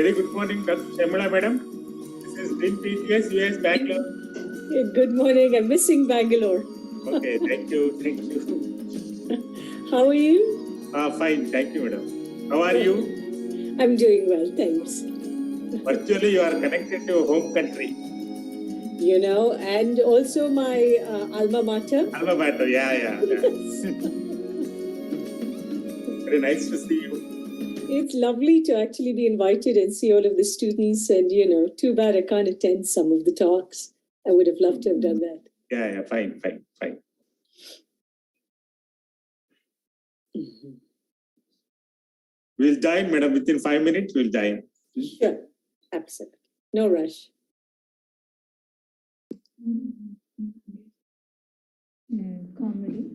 Very good morning, Dr. Shamala Madam. This is Dream PTS US Bangalore. Good morning. I'm missing Bangalore. Okay, thank you. How are you? Fine, thank you, Madam. How are you? I'm doing well, thanks. Virtually, you are connected to your home country. You know, and also my alma mater. Alma mater, yeah. Very nice to see you. It's lovely to actually be invited and see all of the students, and too bad I can't attend some of the talks. I would have loved to have done that. Yeah, fine. Mm-hmm. We'll join, Madam, within 5 minutes, we'll join. Sure, absolutely. No rush. Comedy.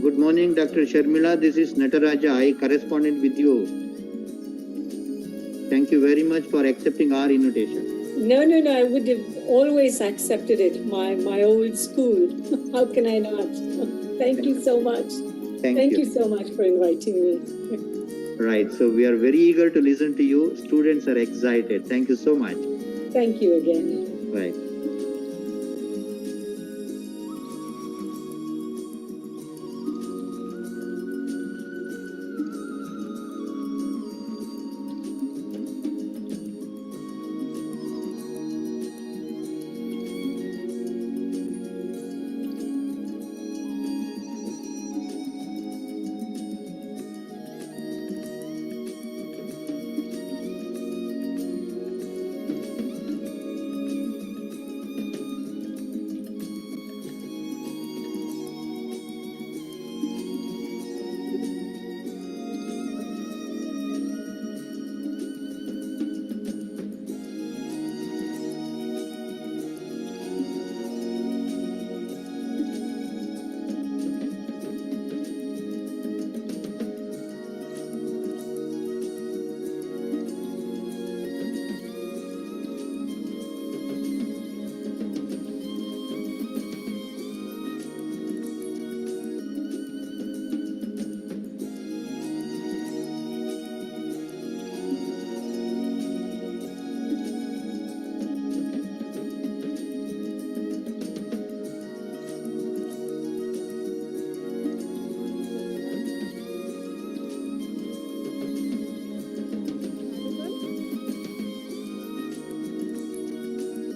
Good morning, Dr. Sharmila. This is Nataraja. I corresponded with you. Thank you very much for accepting our invitation. No. I would have always accepted it. My old school. How can I not? Thank you so much. Thank you so much for inviting me. Right. So we are very eager to listen to you. Students are excited. Thank you so much. Thank you again. Right.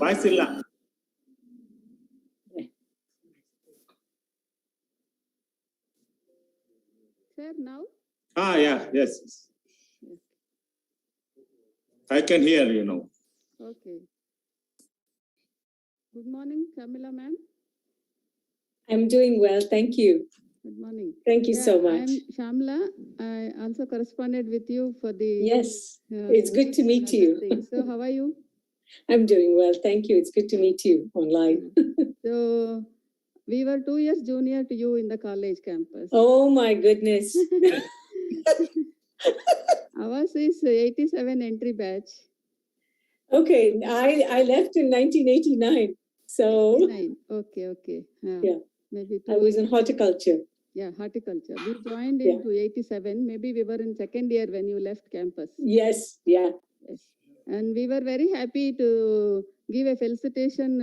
Voice illa. Sir, now? Yeah, yes. I can hear you now. Okay. Good morning, Shamila ma'am. I'm doing well, thank you. Good morning. Thank you so much. I'm Shamla. I also corresponded with you for the... Yes, it's good to meet you. thing. So how are you? I'm doing well, thank you. It's good to meet you online. So we were 2 years junior to you in the college campus. Oh my goodness. Ours is 87 entry batch. Okay, I left in 1989. So 89. Okay. Yeah. Maybe I was in horticulture. Yeah, horticulture. We joined Yeah. into 87. Maybe we were in second year when you left campus. Yes, yeah. Yes. And we were very happy to give a felicitation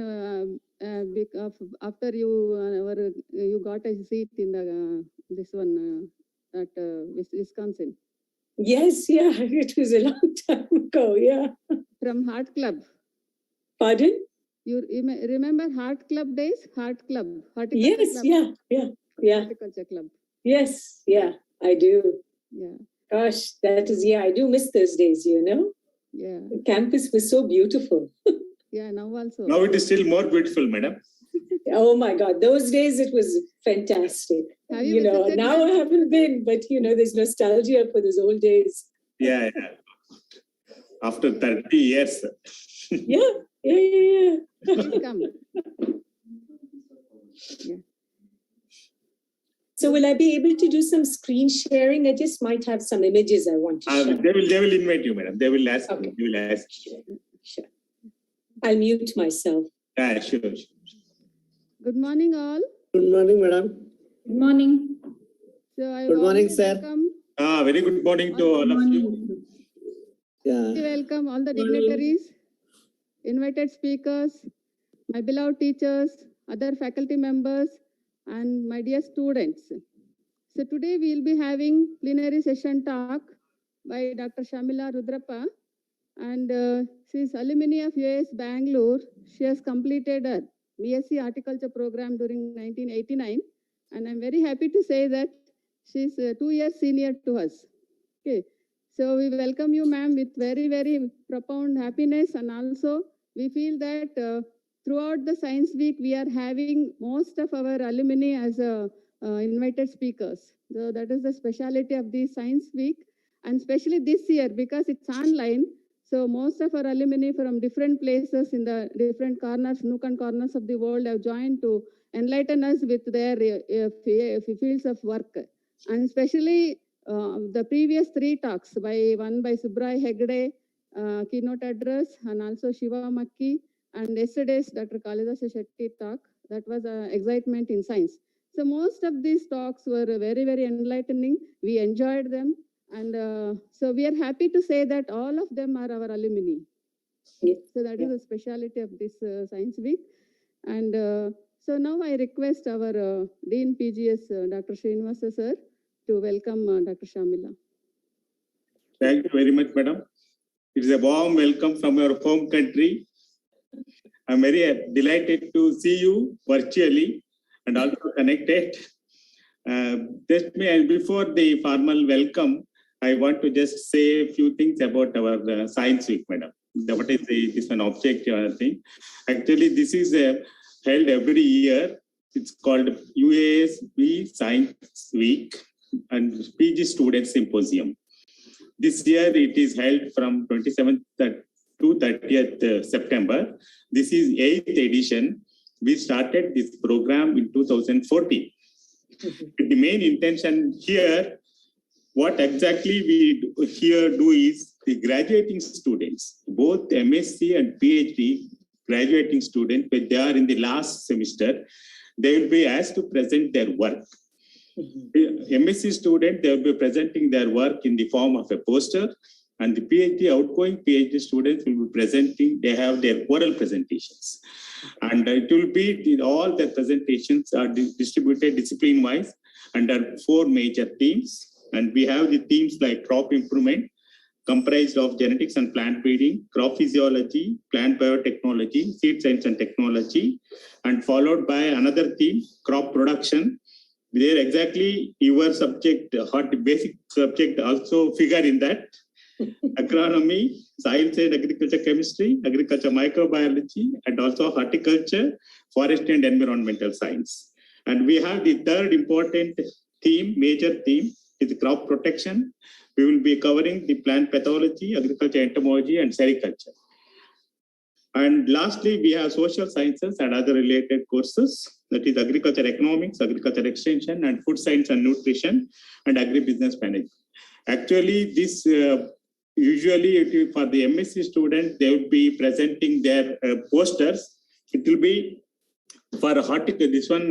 after you got a seat in the this one at Wisconsin. Yes, yeah. It was a long time ago, yeah. From Heart Club. Pardon? You remember Heart Club days? Heart Club. Yes, Club. yeah. Horticulture Club. Yes, yeah, I do. Yeah. Gosh, that is, I do miss those days, you know? Yeah. The campus was so beautiful. Yeah, now also. Now it is still more beautiful, madam. Oh my God, those days it was fantastic. Have you visited now I haven't been, but there's nostalgia for those old days. Yeah. After 30 years. Yeah. Please come. Yeah. So will I be able to do some screen sharing? I just might have some images I want to share. They will invite you, madam. They will ask. Okay. You. They will ask. Sure. I'll mute myself. Yeah, sure. Good morning, all. Good morning, madam. Good morning. So I Good morning, warmly sir. welcome, Very good morning to all of you. Yeah. welcome all the dignitaries, invited speakers, my beloved teachers, other faculty members, and my dear students. So today we will be having plenary session talk by Dr. Shamila Rudrappa, and she is alumni of UAS Bangalore. She has completed her BSc Horticulture program during 1989, and I'm very happy to say that she's 2 years senior to us. Okay, so we welcome you, ma'am, with very, very profound happiness, and also we feel that throughout the Science Week, we are having most of our alumni as invited speakers. So that is the speciality of the Science Week, and especially this year because it's online. So most of our alumni from different places in the different corners, nook and corners of the world have joined to enlighten us with their fields of work. And especially the previous 3 talks, one by Subrai Hegde, keynote address, and also Shiva Makki, and yesterday's Dr. Kalidasa Shetty talk, that was excitement in science. So most of these talks were very, very enlightening. We enjoyed them. And so we are happy to say that all of them are our alumni. Yeah. So that is the speciality of this Science Week. And so now I request our Dean PGS, Dr. Srinivasa sir, to welcome Dr. Shamila. Thank you very much, madam. It is a warm welcome from your home country. I'm very delighted to see you virtually and also connected. Before the formal welcome, I want to just say a few things about our Science Week, madam. What is this one objective thing? Actually, this is held every year. It's called UASB Science Week and PG Student Symposium. This year, it is held from 27th to 30th September. This is 8th edition. We started this program in 2014. The main intention here, what exactly we here do is the graduating students, both MSc and PhD graduating students, when they are in the last semester, they will be asked to present their work. MSc student, they will be presenting their work in the form of a poster, and the outgoing PhD students will be presenting, they have their oral presentations. And it will be, all the presentations are distributed discipline-wise under 4 major themes. And we have the themes like crop improvement, comprised of genetics and plant breeding, crop physiology, plant biotechnology, seed science and technology, and followed by another theme, crop production. There exactly your subject, basic subject also figure in that. Agronomy, science and agriculture chemistry, agriculture microbiology, and also horticulture, forestry and environmental science. And we have the third important theme, major theme, is crop protection. We will be covering the plant pathology, agriculture entomology, and sericulture. And lastly, we have social sciences and other related courses, that is agriculture economics, agriculture extension, and food science and nutrition, and agribusiness management. Actually, this usually for the MSc students, they will be presenting their posters. It will be for this one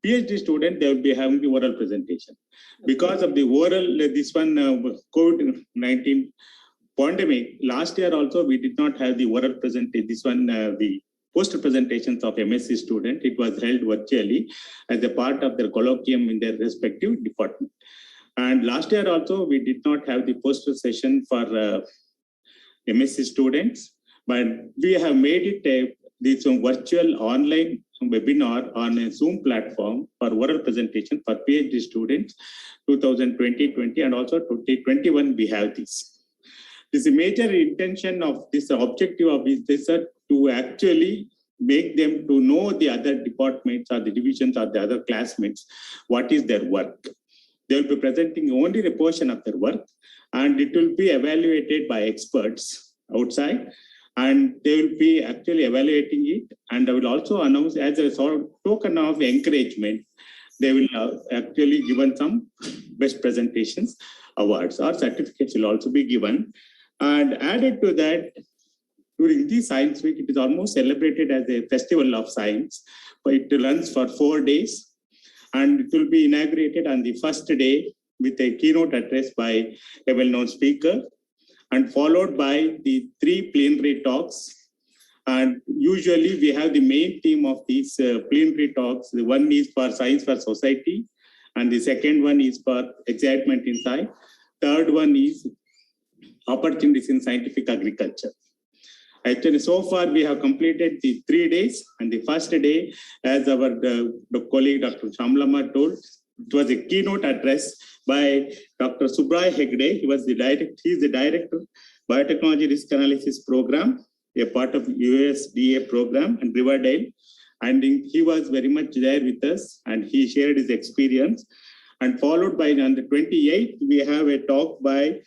PhD student, they will be having the oral presentation. Because of the oral, this one COVID-19 pandemic, last year also we did not have the oral presentation. This one, the poster presentations of MSc student, it was held virtually as a part of their colloquium in their respective department. And last year also, we did not have the poster session for MSc students, but we have made it this virtual online webinar on a Zoom platform for oral presentation for PhD students, 2020, and also 2021 we have this. This is a major intention of this objective of this to actually make them to know the other departments or the divisions or the other classmates, what is their work. They will be presenting only a portion of their work, and it will be evaluated by experts outside, and they will be actually evaluating it. And I will also announce as a sort of token of encouragement, they will actually given some best presentations awards or certificates will also be given. And added to that, during the Science Week, it is almost celebrated as a festival of science. But it runs for 4 days. And it will be inaugurated on the first day with a keynote address by a well-known speaker, and followed by the 3 plenary talks. And usually we have the main theme of these plenary talks. The one is for science for society, and the second one is for excitement in science. Third one is opportunities in scientific agriculture. Actually, so far we have completed the 3 days, and the first day, as our colleague Dr. Shamlama told, it was a keynote address by Dr. Subrai Hegde. He is the director, Biotechnology Risk Analysis Program, a part of UASB program in Riverdale. And he was very much there with us, and he shared his experience. And followed by on the 28th, we have a talk by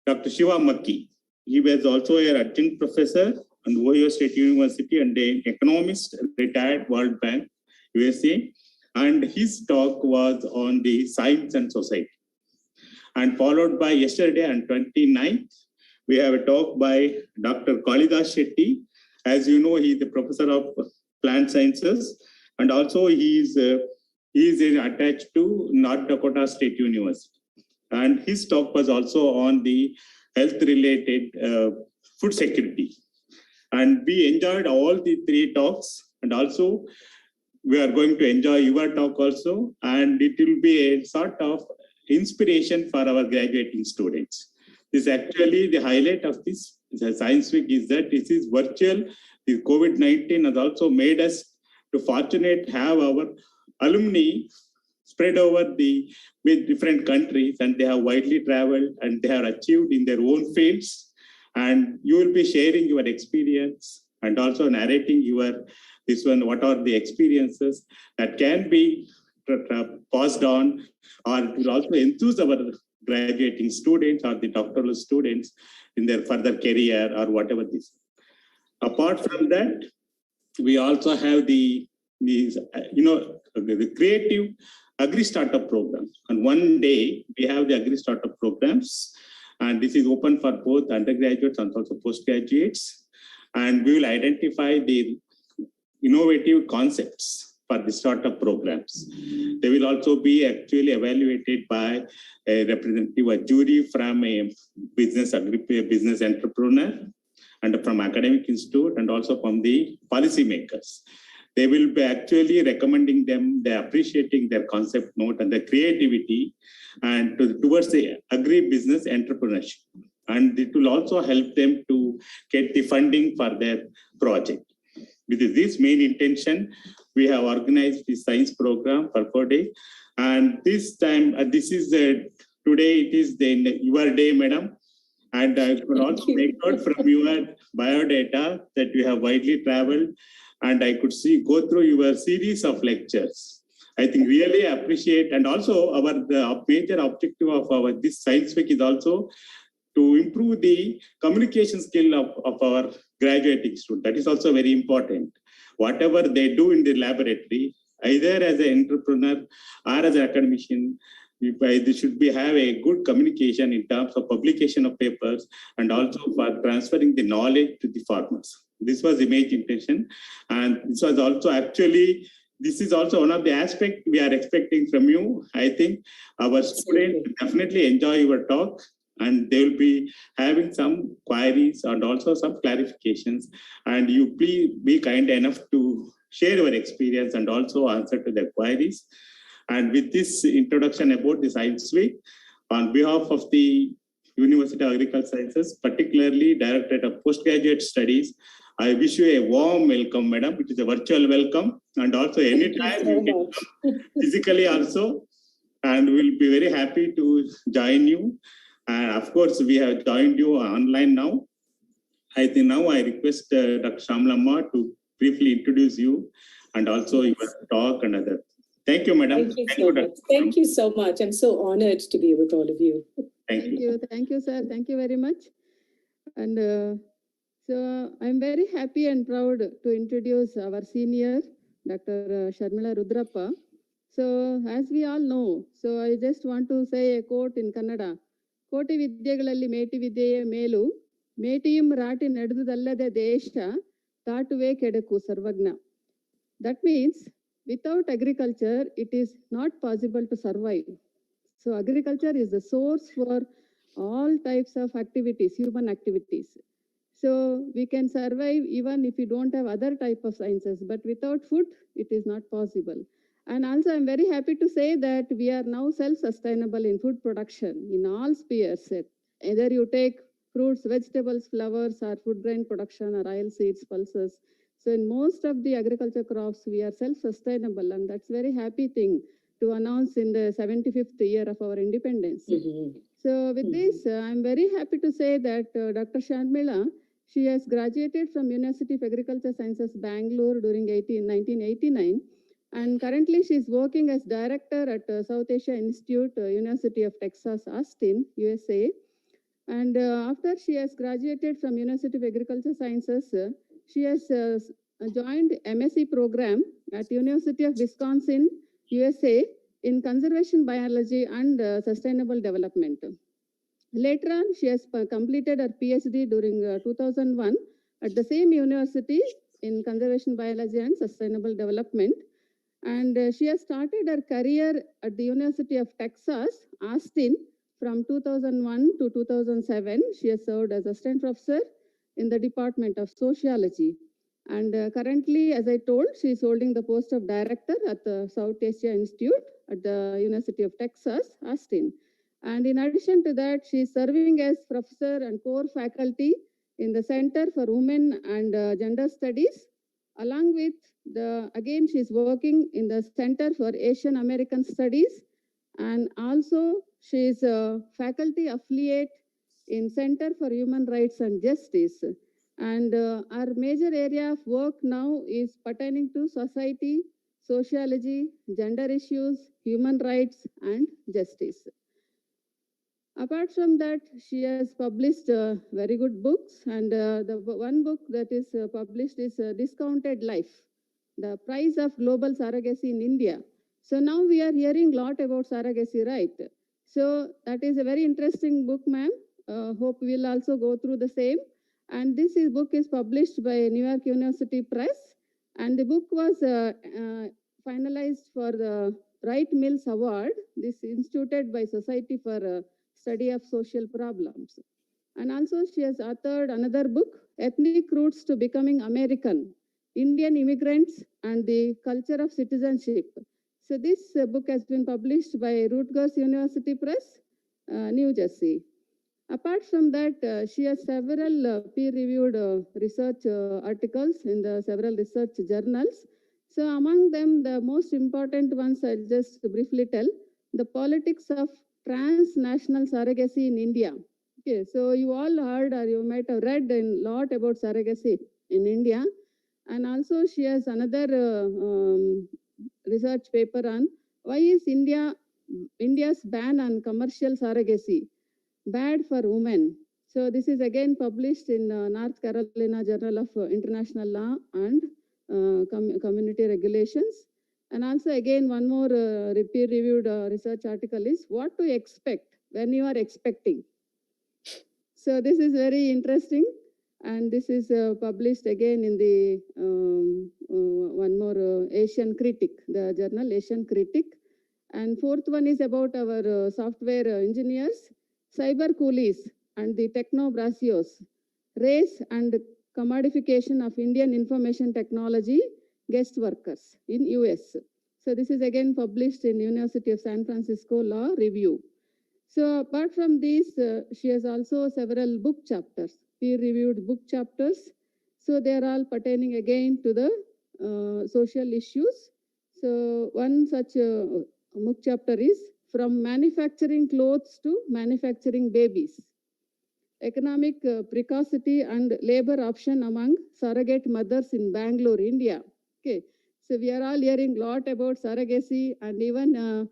Dr. Shiva Makki. He was also an adjunct professor at Ohio State University and an economist, retired World Bank, USA. And his talk was on the science and society. And followed by yesterday on 29th, we have a talk by Dr. Kalidas Shetty. As you know, he is the professor of plant sciences, and also he is attached to North Dakota State University. And his talk was also on the health-related food security. And we enjoyed all the 3 talks, and also we are going to enjoy your talk also, and it will be a sort of inspiration for our graduating students. This is actually the highlight of this Science Week is that this is virtual. The COVID-19 has also made us to fortunate have our alumni spread over with different countries, and they have widely traveled and they have achieved in their own fields. And you will be sharing your experience and also narrating what are the experiences that can be passed on, or it will also enthuse our graduating students or the doctoral students in their further career or whatever this. Apart from that, we also have the creative Agri Startup program. And one day we have the Agri Startup programs, and this is open for both undergraduates and also postgraduates. And we will identify the innovative concepts for the startup programs. They will also be actually evaluated by a representative, a jury from a business entrepreneur, and from academic institute, and also from the policymakers. They will be actually recommending them, they're appreciating their concept note and their creativity, and towards the agri-business entrepreneurship. and it will also help them to get the funding for their project. With this main intention, we have organized the science program for 4 days. And this time, this is today, it is your day, madam. And I could also make out from your biodata that you have widely traveled, and I could go through your series of lectures. I think really appreciate, and also the major objective of this science week is also to improve the communication skill of our graduating students. That is also very important. Whatever they do in the laboratory, either as an entrepreneur or as an academician, they should have a good communication in terms of publication of papers and also for transferring the knowledge to the farmers. This was the main intention. And this was also actually, this is also one of the aspects we are expecting from you. I think our students definitely enjoy your talk, and they will be having some queries and also some clarifications. And you please be kind enough to share your experience and also answer to the queries. And with this introduction about the Science Week, on behalf of the University of Agricultural Sciences, particularly Directorate of Postgraduate Studies, I wish you a warm welcome, madam. It is a virtual welcome, and also anytime you can come physically also, and we'll be very happy to join you. And of course, we have joined you online now. I think now I request Dr. Shamlamma to briefly introduce you and also your talk and other. Thank you, madam. Thank you so much. I'm so honored to be with all of you. Thank you. Thank you, sir. Thank you very much. And so I'm very happy and proud to introduce our senior, Dr. Sharmila Rudrappa. So as we all know, so I just want to say a quote in Kannada. ಕೋಟಿ ವಿದ್ಯೆಗಳಲ್ಲಿ ಮೇಟಿ ವಿದ್ಯೆಯೇ ಮೇಲು ಮೇಟಿಯಂ ರಾಟಿ ನಡೆದುದಲ್ಲದೆ ದೇಶ ತಾಟುವೆ ಕೆಡಕು ಸರ್ವಜ್ಞ. That means without agriculture, it is not possible to survive. So agriculture is the source for all types of activities, human activities. So we can survive even if we don't have other type of sciences, but without food, it is not possible. And also, I'm very happy to say that we are now self-sustainable in food production in all spheres. Either you take fruits, vegetables, flowers, or food grain production, or oil seeds, pulses. So in most of the agriculture crops, we are self-sustainable, and that's a very happy thing to announce in the 75th year of our independence. So with this, I'm very happy to say that Dr. Sharmila, she has graduated from University of Agriculture Sciences, Bangalore during 1989. And currently, she is working as director at South Asia Institute, University of Texas, Austin, USA. And after she has graduated from University of Agriculture Sciences, she has joined MSc program at University of Wisconsin, USA, in Conservation Biology and Sustainable Development. Later on, she has completed her PhD during 2001 at the same university in Conservation Biology and Sustainable Development. And she has started her career at the University of Texas, Austin, from 2001 to 2007. She has served as assistant professor in the Department of Sociology. And currently, as I told, she is holding the post of director at the South Asia Institute at the University of Texas, Austin. And in addition to that, she is serving as professor and core faculty in the Center for Women and Gender Studies. Along with again, she's working in the Center for Asian American Studies, and also she's a faculty affiliate in Center for Human Rights and Justice. And our major area of work now is pertaining to society, sociology, gender issues, human rights, and justice. Apart from that, she has published very good books, and the one book that is published is Discounted Life, the Price of Global Surrogacy in India. So now we are hearing a lot about surrogacy, right? So that is a very interesting book, ma'am. Hope we'll also go through the same. And this book is published by New York University Press, and the book was finalized for the Wright Mills Award. This is instituted by Society for Study of Social Problems. And also she has authored another book, Ethnic Roots to Becoming American, Indian Immigrants and the Culture of Citizenship. So this book has been published by Rutgers University Press, New Jersey. Apart from that, she has several peer-reviewed research articles in the several research journals. So among them, the most important ones I'll just briefly tell: the politics of transnational surrogacy in India. Okay, so you all heard or you might have read a lot about surrogacy in India. And also she has another research paper on why is India's ban on commercial surrogacy bad for women. So this is again published in North Carolina Journal of International Law and Community Regulations. And also again one more peer-reviewed research article is what to expect when you are expecting. So this is very interesting, and this is published again in the one more Asian Critic, the journal Asian Critic. And fourth one is about our software engineers, cyber coolies, and the technobracios, race and commodification of Indian information technology guest workers in US. So this is again published in University of San Francisco Law Review. So apart from these, she has also several book chapters, peer-reviewed book chapters. So they are all pertaining again to the social issues. So one such book chapter is From Manufacturing Clothes to Manufacturing Babies: Economic Precocity and Labor Option Among Surrogate Mothers in Bangalore, India. Okay, so we are all hearing a lot about surrogacy and even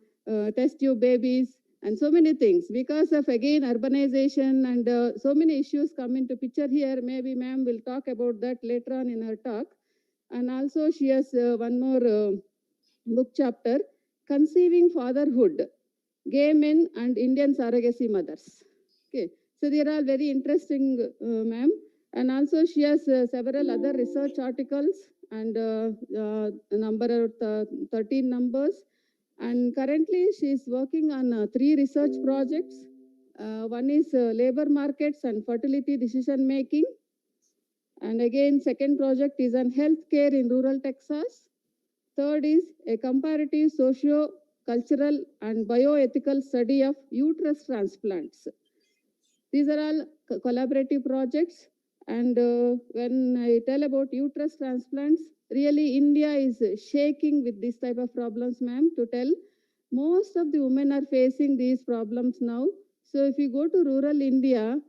test tube babies and so many things. Because of again urbanization and so many issues come into picture here. Maybe ma'am will talk about that later on in her talk. And also she has one more book chapter, Conceiving Fatherhood, Gay Men and Indian Surrogacy Mothers. Okay, so they are all very interesting, ma'am. And also she has several other research articles and number of 13 numbers. And currently she is working on 3 research projects. One is labor markets and fertility decision making. And again, second project is on healthcare in rural Texas. Third is a comparative socio-cultural and bioethical study of uterus transplants. These are all collaborative projects. And when I tell about uterus transplants, really India is shaking with this type of problems, ma'am, to tell. Most of the women are facing these problems now. So if you go to rural India,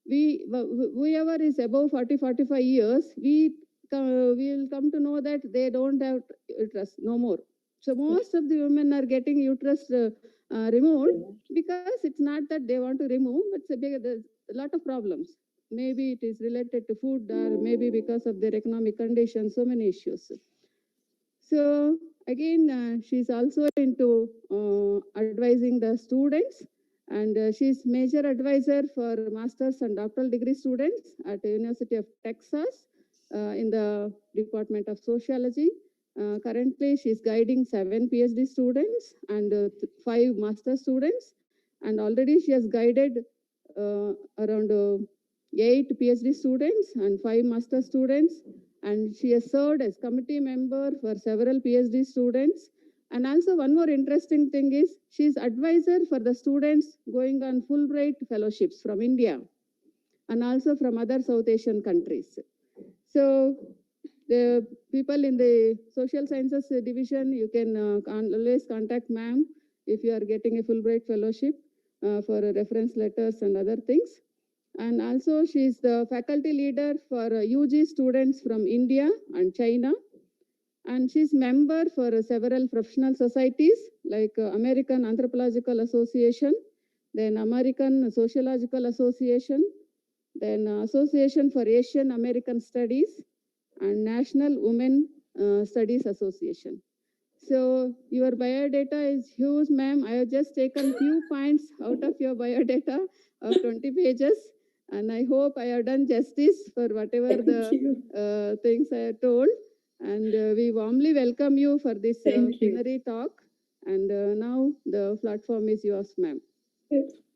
whoever is above 40-45 years, we will come to know that they don't have uterus no more. So most of the women are getting uterus removed because it's not that they want to remove, but there's a lot of problems. Maybe it is related to food or maybe because of their economic conditions, so many issues. So again, she's also into advising the students, and she's major advisor for master's and doctoral degree students at the University of Texas in the Department of Sociology. Currently, she's guiding 7 PhD students and 5 master students, and already she has guided around 8 PhD students and 5 master students, and she has served as committee member for several PhD students. And also one more interesting thing is she's advisor for the students going on Fulbright fellowships from India and also from other South Asian countries. So the people in the social sciences division, you can always contact ma'am if you are getting a Fulbright fellowship for reference letters and other things. And also she is the faculty leader for UG students from India and China. And she's member for several professional societies like American Anthropological Association, then American Sociological Association, then Association for Asian American Studies, and National Women Studies Association. So your biodata is huge, ma'am. I have just taken few points out of your biodata of 20 pages. And I hope I have done justice for whatever the things I have told. And we warmly welcome you for this plenary talk. And now the platform is yours, ma'am.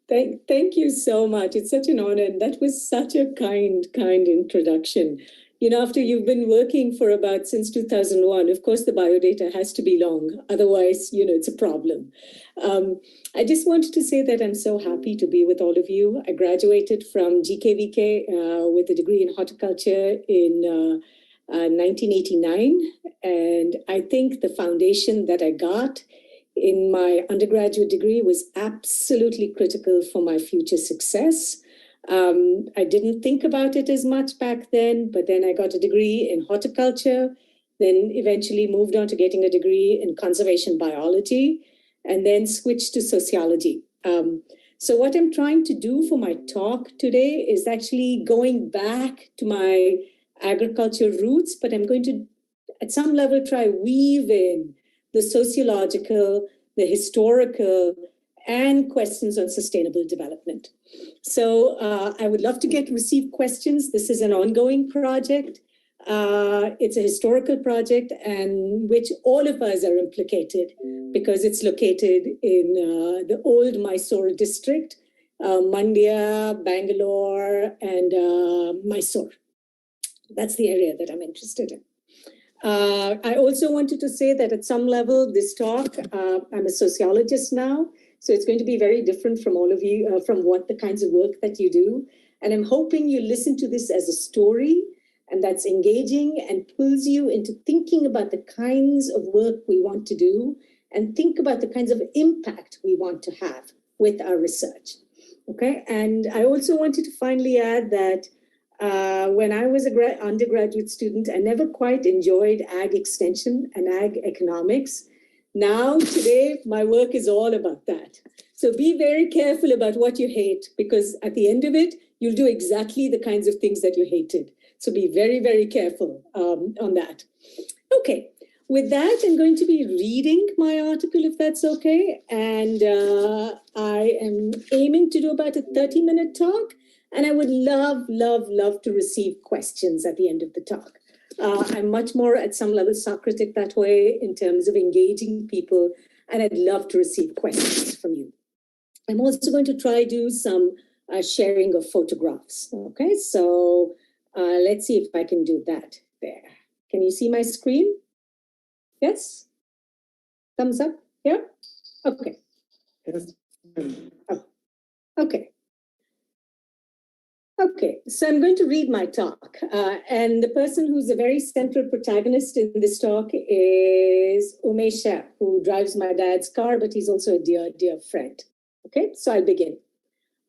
Thank you so much. It's such an honor. And that was such a kind introduction. after you've been working for since 2001, of course, the biodata has to be long. Otherwise, it's a problem. I just wanted to say that I'm so happy to be with all of you. I graduated from GKVK with a degree in horticulture in 1989. And I think the foundation that I got in my undergraduate degree was absolutely critical for my future success. I didn't think about it as much back then, but then I got a degree in horticulture, then eventually moved on to getting a degree in conservation biology, and then switched to sociology. So what I'm trying to do for my talk today is actually going back to my agriculture roots, but I'm going to, at some level, try weave in the sociological, the historical, and questions on sustainable development. So I would love to receive questions. This is an ongoing project. It's a historical project and which all of us are implicated because it's located in the old Mysore district, Mandya, Bangalore, and Mysore. That's the area that I'm interested in. I also wanted to say that at some level, this talk, I'm a sociologist now, so it's going to be very different from all of you, from what the kinds of work that you do. And I'm hoping you listen to this as a story and that's engaging and pulls you into thinking about the kinds of work we want to do and think about the kinds of impact we want to have with our research. Okay, and I also wanted to finally add that when I was an undergraduate student, I never quite enjoyed ag extension and ag economics. Now, today, my work is all about that. So be very careful about what you hate, because at the end of it, you'll do exactly the kinds of things that you hated. So be very, very careful on that. Okay, with that, I'm going to be reading my article, if that's okay. And I am aiming to do about a 30-minute talk. And I would love, love, love to receive questions at the end of the talk. I'm much more at some level Socratic that way in terms of engaging people, and I'd love to receive questions from you. I'm also going to try do some sharing of photographs. Okay, so let's see if I can do that there. Can you see my screen? Yes? Thumbs up? Yeah? Okay. Yes. Oh, okay. Okay, so I'm going to read my talk. And the person who's a very central protagonist in this talk is Umesha, who drives my dad's car, but he's also a dear, dear friend. Okay, so I'll begin.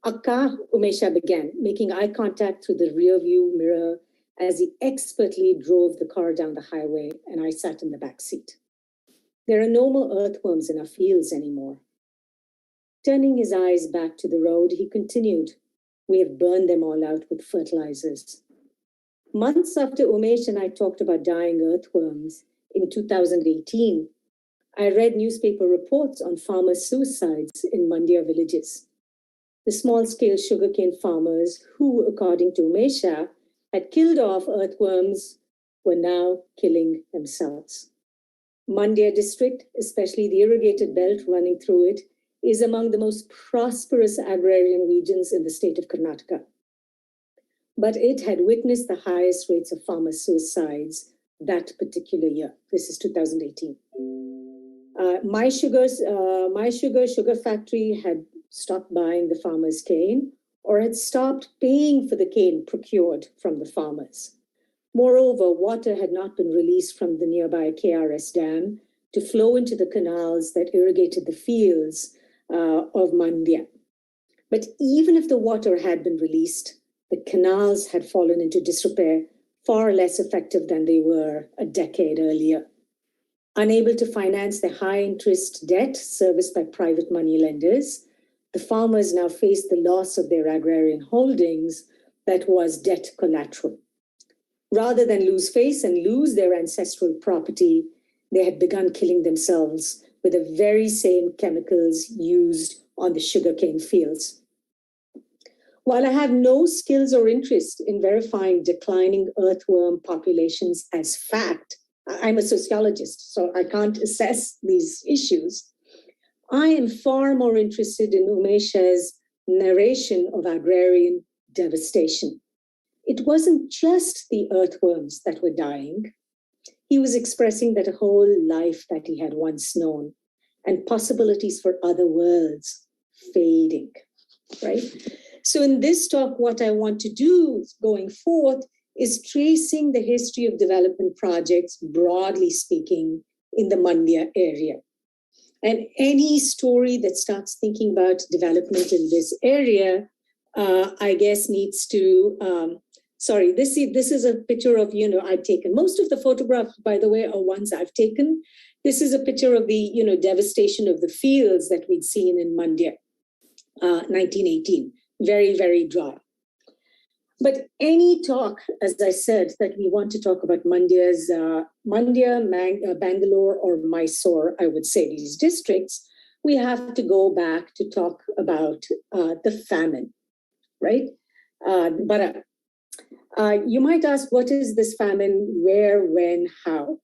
Akka, Umesha began, making eye contact through the rear view mirror as he expertly drove the car down the highway, and I sat in the back seat. There are no more earthworms in our fields anymore. Turning his eyes back to the road, he continued, "We have burned them all out with fertilizers." Months after Umesh and I talked about dying earthworms in 2018, I read newspaper reports on farmer suicides in Mandya villages. The small-scale sugarcane farmers who, according to Umesha, had killed off earthworms were now killing themselves. Mandya district, especially the irrigated belt running through it, is among the most prosperous agrarian regions in the state of Karnataka. But it had witnessed the highest rates of farmer suicides that particular year. This is 2018. My sugar factory had stopped buying the farmer's cane or had stopped paying for the cane procured from the farmers. Moreover, water had not been released from the nearby KRS dam to flow into the canals that irrigated the fields of Mandya. But even if the water had been released, the canals had fallen into disrepair, far less effective than they were a decade earlier. Unable to finance the high-interest debt serviced by private money lenders, the farmers now faced the loss of their agrarian holdings that was debt collateral. Rather than lose face and lose their ancestral property, they had begun killing themselves with the very same chemicals used on the sugarcane fields. While I have no skills or interest in verifying declining earthworm populations as fact, I'm a sociologist, so I can't assess these issues. I am far more interested in Umesha's narration of agrarian devastation. it wasn't just the earthworms that were dying. He was expressing that a whole life that he had once known and possibilities for other worlds fading, right? So in this talk, what I want to do going forth is tracing the history of development projects, broadly speaking, in the Mandya area. And any story that starts thinking about development in this area, I guess needs to, this is a picture of, I've taken. Most of the photographs, by the way, are ones I've taken. This is a picture of the, devastation of the fields that we'd seen in Mandya, 1918. Very, very dry. But any talk, as I said, that we want to talk about Mandya's, Bangalore or Mysore, I would say these districts, we have to go back to talk about the famine, right? You might ask, what is this famine? Where, when, how?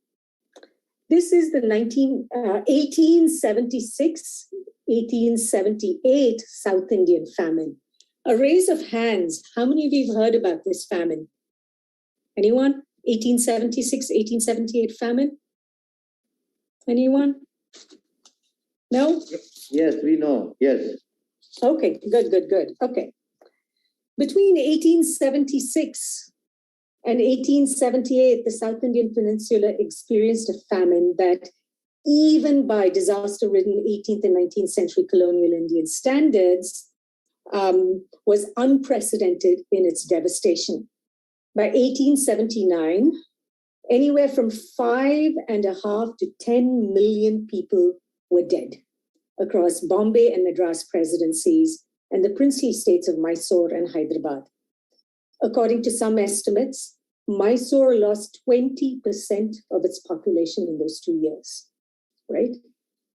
This is the 1876, 1878 South Indian famine. A raise of hands. How many of you have heard about this famine? Anyone? 1876, 1878 famine? Anyone? No? Yes, we know. Yes. Okay, good. Okay. Between 1876 and 1878, the South Indian Peninsula experienced a famine that, even by disaster-ridden 18th and 19th century colonial Indian standards, was unprecedented in its devastation. By 1879, anywhere from 5.5 to 10 million people were dead across Bombay and Madras presidencies and the princely states of Mysore and Hyderabad. According to some estimates, Mysore lost 20% of its population in those 2 years, right?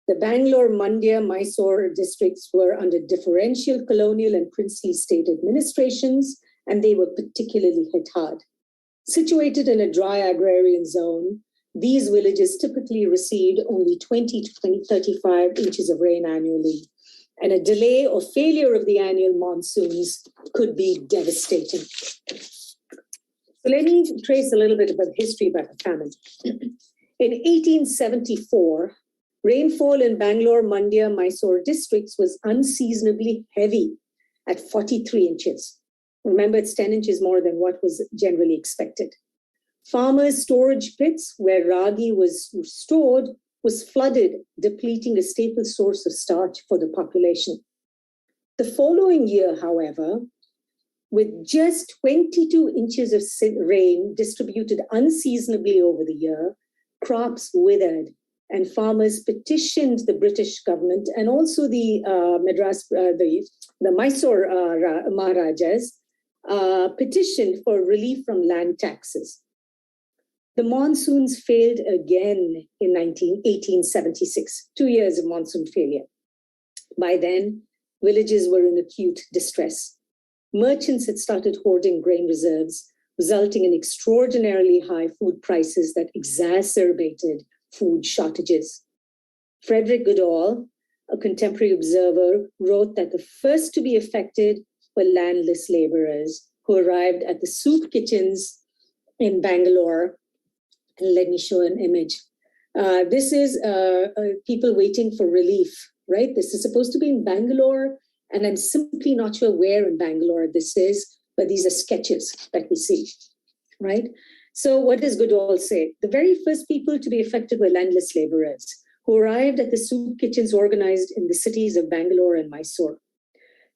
The Bangalore, Mandya, Mysore districts were under differential colonial and princely state administrations, and they were particularly hit hard. Situated in a dry agrarian zone, these villages typically received only 20 to 35 inches of rain annually, and a delay or failure of the annual monsoons could be devastating. So let me trace a little bit about the history about the famine. In 1874, rainfall in Bangalore, Mandya, Mysore districts was unseasonably heavy at 43 inches. Remember, it's 10 inches more than what was generally expected. Farmers' storage pits where ragi was stored was flooded, depleting a staple source of starch for the population. The following year, however, with just 22 inches of rain distributed unseasonably over the year, crops withered, and farmers petitioned the British government and also the Mysore Maharajas petitioned for relief from land taxes. The monsoons failed again in 1876, 2 years of monsoon failure. By then, villages were in acute distress. Merchants had started hoarding grain reserves, resulting in extraordinarily high food prices that exacerbated food shortages. Frederick Goodall, a contemporary observer, wrote that the first to be affected were landless laborers who arrived at the soup kitchens in Bangalore. And let me show an image. This is people waiting for relief, right? This is supposed to be in Bangalore, and I'm simply not sure where in Bangalore this is, but these are sketches that we see, right? So what does Goodall say? The very first people to be affected were landless laborers who arrived at the soup kitchens organized in the cities of Bangalore and Mysore.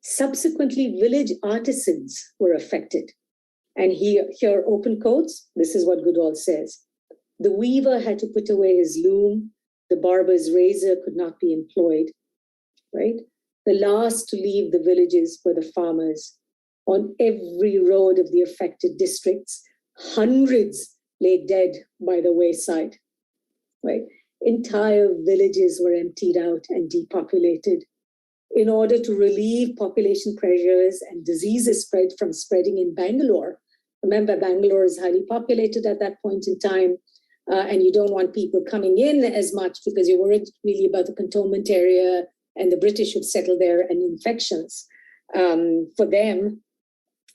Subsequently, village artisans were affected. And here open quotes, this is what Goodall says. The weaver had to put away his loom. The barber's razor could not be employed, right? The last to leave the villages were the farmers. On every road of the affected districts, hundreds lay dead by the wayside, right? Entire villages were emptied out and depopulated. In order to relieve population pressures and diseases spread from spreading in Bangalore, remember Bangalore is highly populated at that point in time, and you don't want people coming in as much because you're worried really about the cantonment area and the British would settle there and infections for them.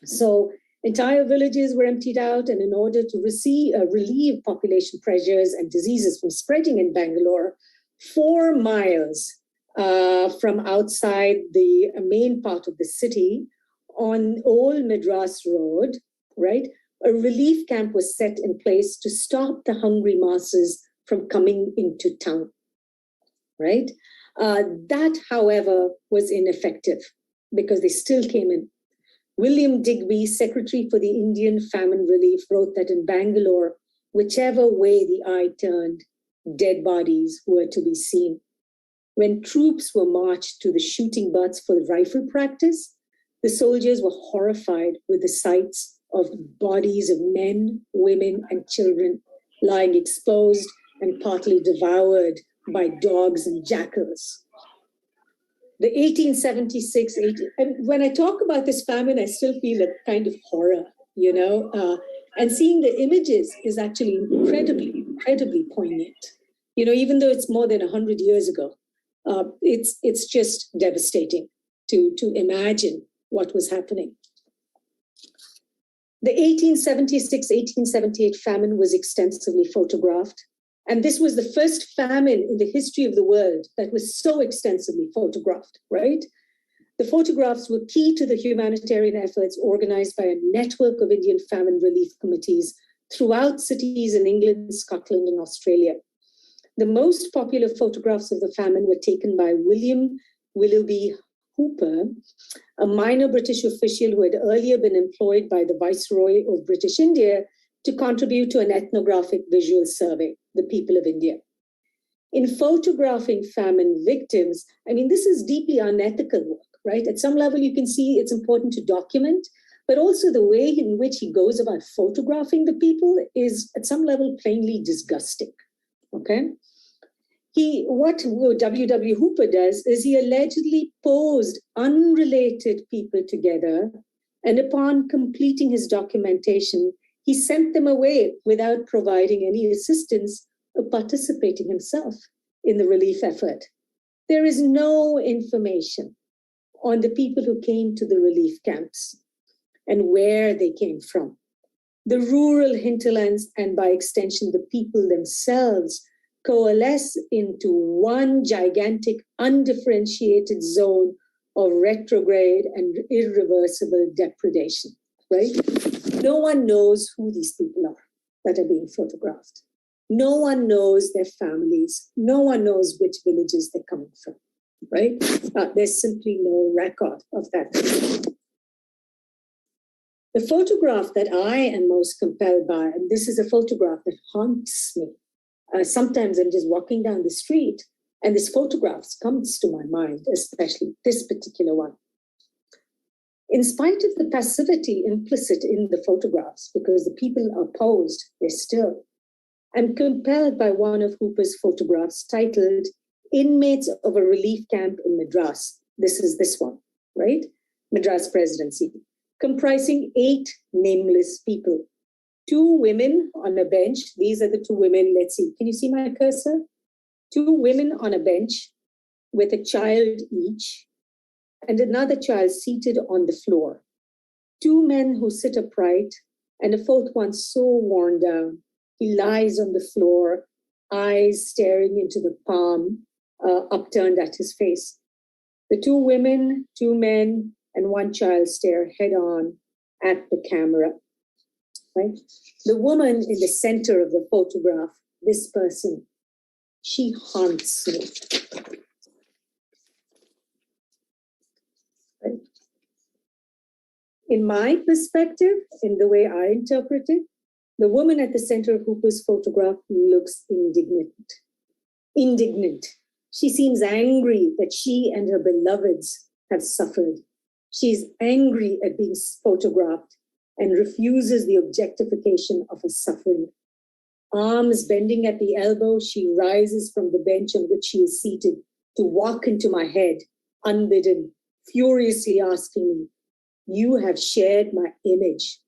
So Entire villages were emptied out, and in order to relieve population pressures and diseases from spreading in Bangalore, 4 miles from outside the main part of the city on Old Madras Road, right, a relief camp was set in place to stop the hungry masses from coming into town, right? That, however, was ineffective because they still came in. William Digby, Secretary for the Indian Famine Relief, wrote that in Bangalore, whichever way the eye turned, dead bodies were to be seen. When troops were marched to the shooting butts for rifle practice, the soldiers were horrified with the sights of bodies of men, women, and children lying exposed and partly devoured by dogs and jackals. The 1876, and when I talk about this famine, I still feel a kind of horror, you know, and seeing the images is actually incredibly, incredibly poignant. You know, even though it's more than 100 years ago, it's just devastating to imagine what was happening. The 1876-1878 famine was extensively photographed. And this was the first famine in the history of the world that was so extensively photographed, right? The photographs were key to the humanitarian efforts organized by a network of Indian famine relief committees throughout cities in England, Scotland, and Australia. The most popular photographs of the famine were taken by William Willoughby Hooper, a minor British official who had earlier been employed by the Viceroy of British India to contribute to an ethnographic visual survey, the people of India. In photographing famine victims, I mean, this is deeply unethical work, right? At some level, you can see it's important to document, but also the way in which he goes about photographing the people is at some level plainly disgusting, okay? What W.W. Hooper does is he allegedly posed unrelated people together, and upon completing his documentation, he sent them away without providing any assistance or participating himself in the relief effort. There is no information on the people who came to the relief camps and where they came from. The rural hinterlands, and by extension, the people themselves, coalesce into one gigantic, undifferentiated zone of retrograde and irreversible depredation, right? No one knows who these people are that are being photographed. No one knows their families. No one knows which villages they're coming from, right? There's simply no record of that. The photograph that I am most compelled by, and this is a photograph that haunts me. Sometimes I'm just walking down the street and this photograph comes to my mind, especially this particular one. In spite of the passivity implicit in the photographs, because the people are posed, they're still, I'm compelled by one of Hooper's photographs titled Inmates of a Relief Camp in Madras. This is this one, right? Madras Presidency, comprising 8 nameless people. 2 women on a bench. These are the 2 women. Let's see. Can you see my cursor? 2 women on a bench with a child each, and another child seated on the floor. 2 men who sit upright, and a 4th one so worn down. He lies on the floor, eyes staring into the palm, upturned at his face. The 2 women, 2 men, and 1 child stare head on at the camera. Right? The woman in the center of the photograph, this person, she haunts me. Right? In my perspective, in the way I interpret it, the woman at the center of Hooper's photograph looks indignant. Indignant. She seems angry that she and her beloveds have suffered. She's angry at being photographed and refuses the objectification of her suffering. Arms bending at the elbow, she rises from the bench on which she is seated to walk into my head, unbidden, furiously asking me, "You have shared my image.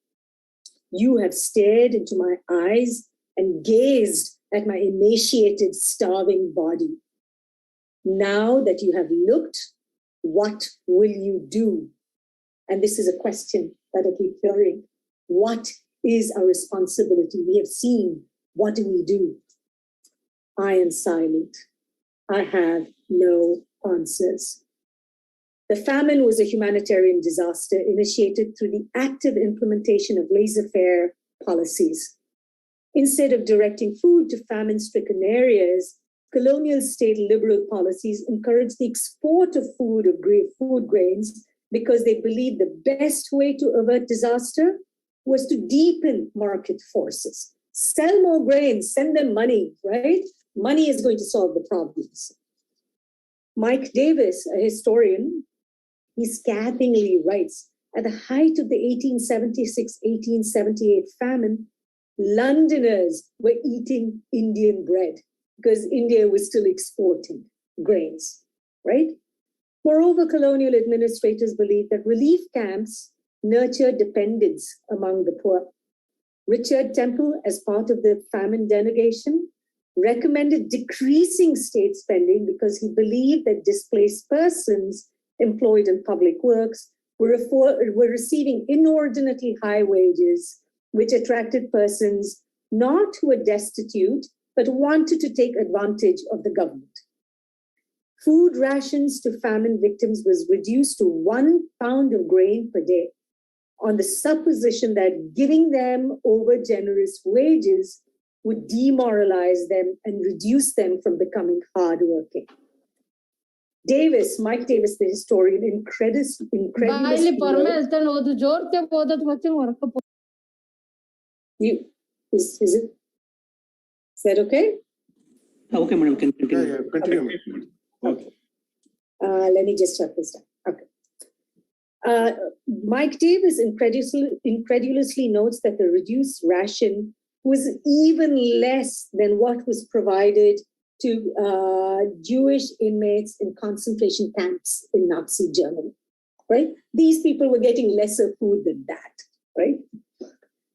You have stared into my eyes and gazed at my emaciated, starving body. Now that you have looked, what will you do?" And this is a question that I keep hearing What is our responsibility? We have seen. What do we do? I am silent. I have no answers. The famine was a humanitarian disaster initiated through the active implementation of laissez-faire policies. Instead of directing food to famine-stricken areas, colonial state liberal policies encouraged the export of food grains because they believed the best way to avert disaster was to deepen market forces. Sell more grains, send them money, right? Money is going to solve the problems. Mike Davis, a historian, he scathingly writes, at the height of the 1876-1878 famine, Londoners were eating Indian bread because India was still exporting grains, right? Moreover, colonial administrators believed that relief camps nurtured dependence among the poor. Richard Temple, as part of the famine denegation, recommended decreasing state spending because he believed that displaced persons employed in public works were receiving inordinately high wages, which attracted persons not who were destitute, but wanted to take advantage of the government. Food rations to famine victims was reduced to 1 pound of grain per day on the supposition that giving them over generous wages would demoralize them and reduce them from becoming hardworking. Davis, Mike Davis, the historian, incredulously is that okay? Okay, madam, can continue. Yeah, continue. Okay. Let me just shut this down. Okay. Mike Davis incredulously notes that the reduced ration was even less than what was provided to Jewish inmates in concentration camps in Nazi Germany, right? These people were getting lesser food than that, right?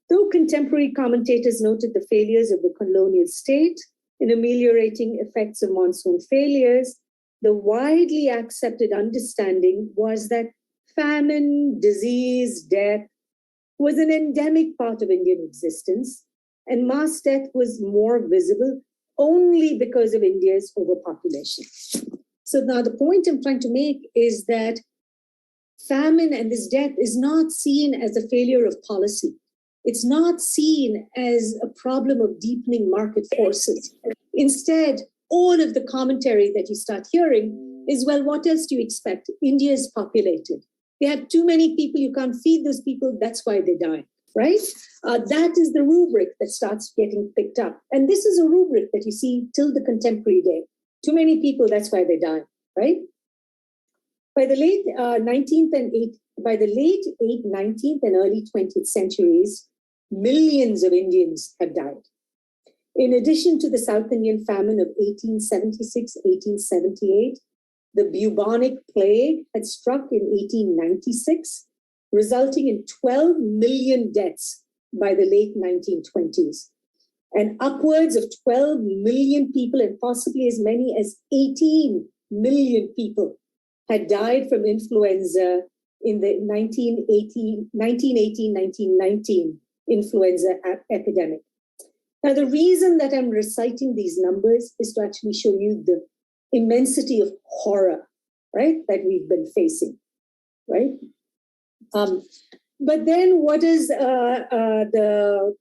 Though contemporary commentators noted the failures of the colonial state in ameliorating effects of monsoon failures, the widely accepted understanding was that famine, disease, death was an endemic part of Indian existence, and mass death was more visible only because of India's overpopulation. So now the point I'm trying to make is that famine and this death is not seen as a failure of policy. It's not seen as a problem of deepening market forces. Instead, all of the commentary that you start hearing is, well, what else do you expect? India is populated. They have too many people. You can't feed those people. That's why they die, right? That is the rubric that starts getting picked up. And this is a rubric that you see till the contemporary day. Too many people, that's why they die, right? By the late 19th and early 20th centuries, millions of Indians have died. In addition to the South Indian famine of 1876-1878, the bubonic plague had struck in 1896, resulting in 12 million deaths by the late 1920s. And upwards of 12 million people, and possibly as many as 18 million people, had died from influenza in the 1918-1919 influenza epidemic. Now, the reason that I'm reciting these numbers is to actually show you the immensity of horror, right, that we've been facing, right? But then what is the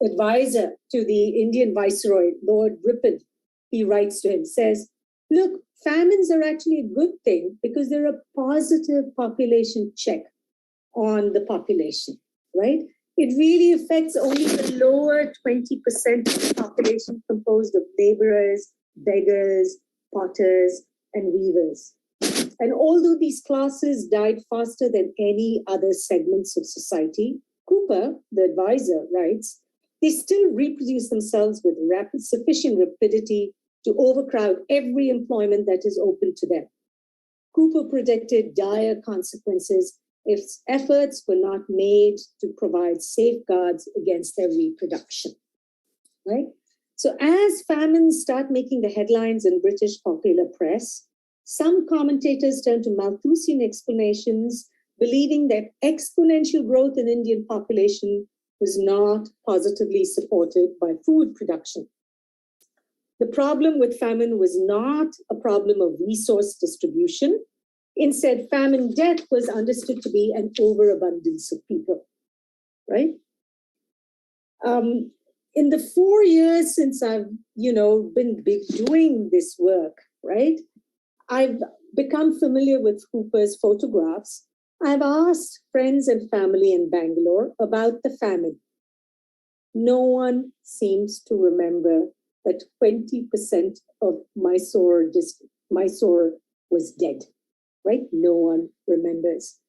advisor to the Indian Viceroy, Lord Ripon, he writes to him, says, look, famines are actually a good thing because they're a positive population check on the population, right? It really affects only the lower 20% of the population composed of laborers, beggars, potters, and weavers. And although these classes died faster than any other segments of society, Cooper, the advisor, writes, they still reproduce themselves with sufficient rapidity to overcrowd every employment that is open to them. Cooper predicted dire consequences if efforts were not made to provide safeguards against their reproduction, right? So as famines start making the headlines in British popular press, some commentators turn to Malthusian explanations believing that exponential growth in Indian population was not positively supported by food production. The problem with famine was not a problem of resource distribution. Instead, famine death was understood to be an overabundance of people, right? In the 4 years since I've, been doing this work, right? I've become familiar with Hooper's photographs. I've asked friends and family in Bangalore about the famine. No one seems to remember that 20% of Mysore was dead, right? No one remembers.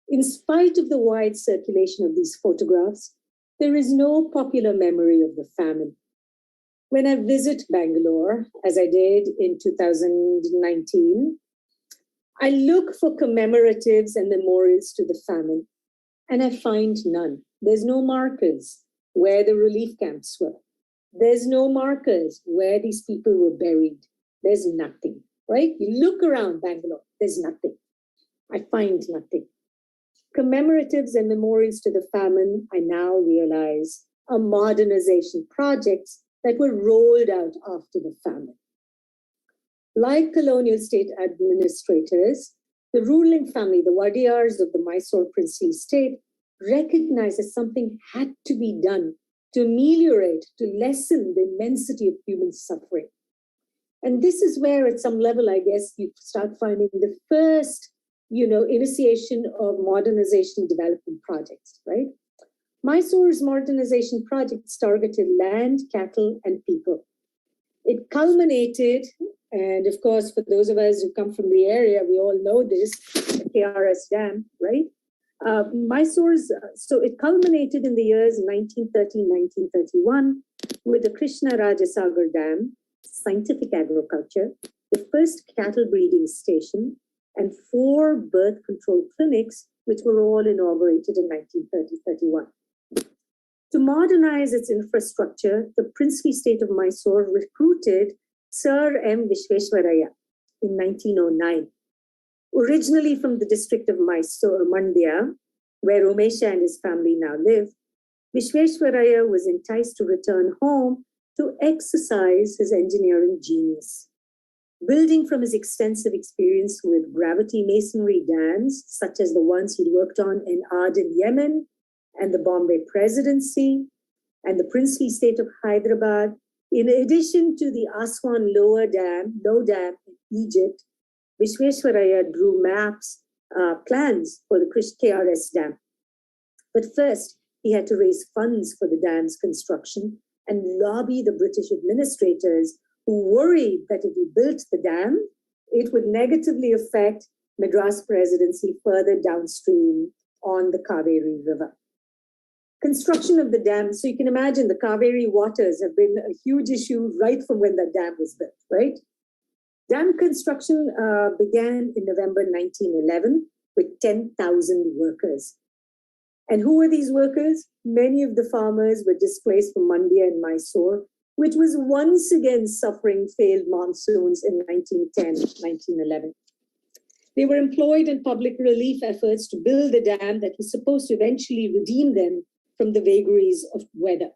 In spite of the wide circulation of these photographs, there is no popular memory of the famine. When I visit Bangalore, as I did in 2019, I look for commemoratives and memorials to the famine, and I find none. There's no markers where the relief camps were. There's no markers where these people were buried. There's nothing, right? You look around Bangalore, there's nothing. I find nothing. Commemoratives and memorials to the famine, I now realize, are modernization projects that were rolled out after the famine. Like colonial state administrators, the ruling family, the Wadiyars of the Mysore princely state, recognized that something had to be done to ameliorate, to lessen the immensity of human suffering. And this is where, at some level, I guess, you start finding the first, initiation of modernization development projects, right? Mysore's modernization projects targeted land, cattle, and people. It culminated, and of course, for those of us who come from the area, we all know this, the KRS Dam, right? So it culminated in the years 1930-1931 with the Krishna Rajasagar Dam, scientific agriculture, the first cattle breeding station, and 4 birth control clinics, which were all inaugurated in 1930-31. To modernize its infrastructure, the princely state of Mysore recruited Sir M. Vishveshwaraya in 1909. Originally from the district of Mysore, Mandya, where Umesha and his family now live, Vishveshwaraya was enticed to return home to exercise his engineering genius. Building from his extensive experience with gravity masonry dams, such as the ones he'd worked on in Aden, Yemen, and the Bombay Presidency, and the princely state of Hyderabad, in addition to the Aswan Low Dam in Egypt, Vishveshwaraya drew plans for the KRS Dam. But first, he had to raise funds for the dam's construction and lobby the British administrators who worried that if he built the dam, it would negatively affect Madras Presidency further downstream on the Kaveri River. Construction of the dam, so you can imagine the Kaveri waters have been a huge issue right from when the dam was built, right? Dam construction began in November 1911 with 10,000 workers. And who were these workers? Many of the farmers were displaced from Mandya and Mysore, which was once again suffering failed monsoons in 1910, 1911. They were employed in public relief efforts to build a dam that was supposed to eventually redeem them from the vagaries of weather.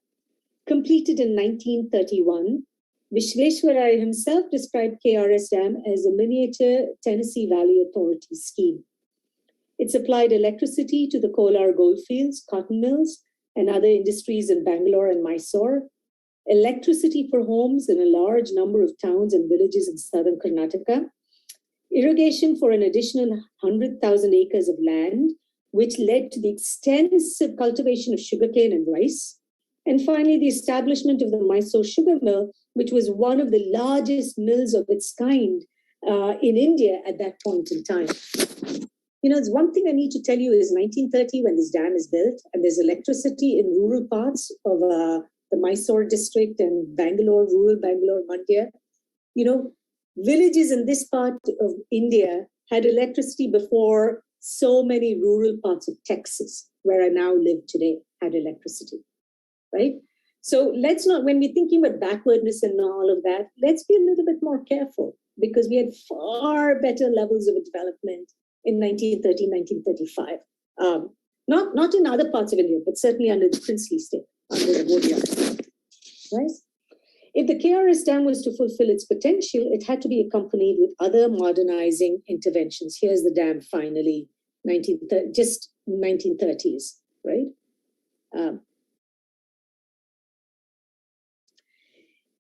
Completed in 1931, Vishveshwaraya himself described KRS Dam as a miniature Tennessee Valley Authority scheme. It supplied electricity to the Kolar goldfields, cotton mills, and other industries in Bangalore and Mysore, electricity for homes in a large number of towns and villages in southern Karnataka, irrigation for an additional 100,000 acres of land, which led to the extensive cultivation of sugarcane and rice, and finally the establishment of the Mysore sugar mill, which was one of the largest mills of its kind in India at that point in time. There's one thing I need to tell you is 1930, when this dam is built, and there's electricity in rural parts of the Mysore district and Bangalore, rural Bangalore, Mandya. Villages in this part of India had electricity before so many rural parts of Texas, where I now live today, had electricity, right? So let's not, when we're thinking about backwardness and all of that, let's be a little bit more careful, because we had far better levels of development in 1930, 1935. Not in other parts of India, but certainly under the princely state, under the Vodiyar. Right? If the KRS dam was to fulfill its potential, it had to be accompanied with other modernizing interventions. Here's the dam finally, just 1930s, right?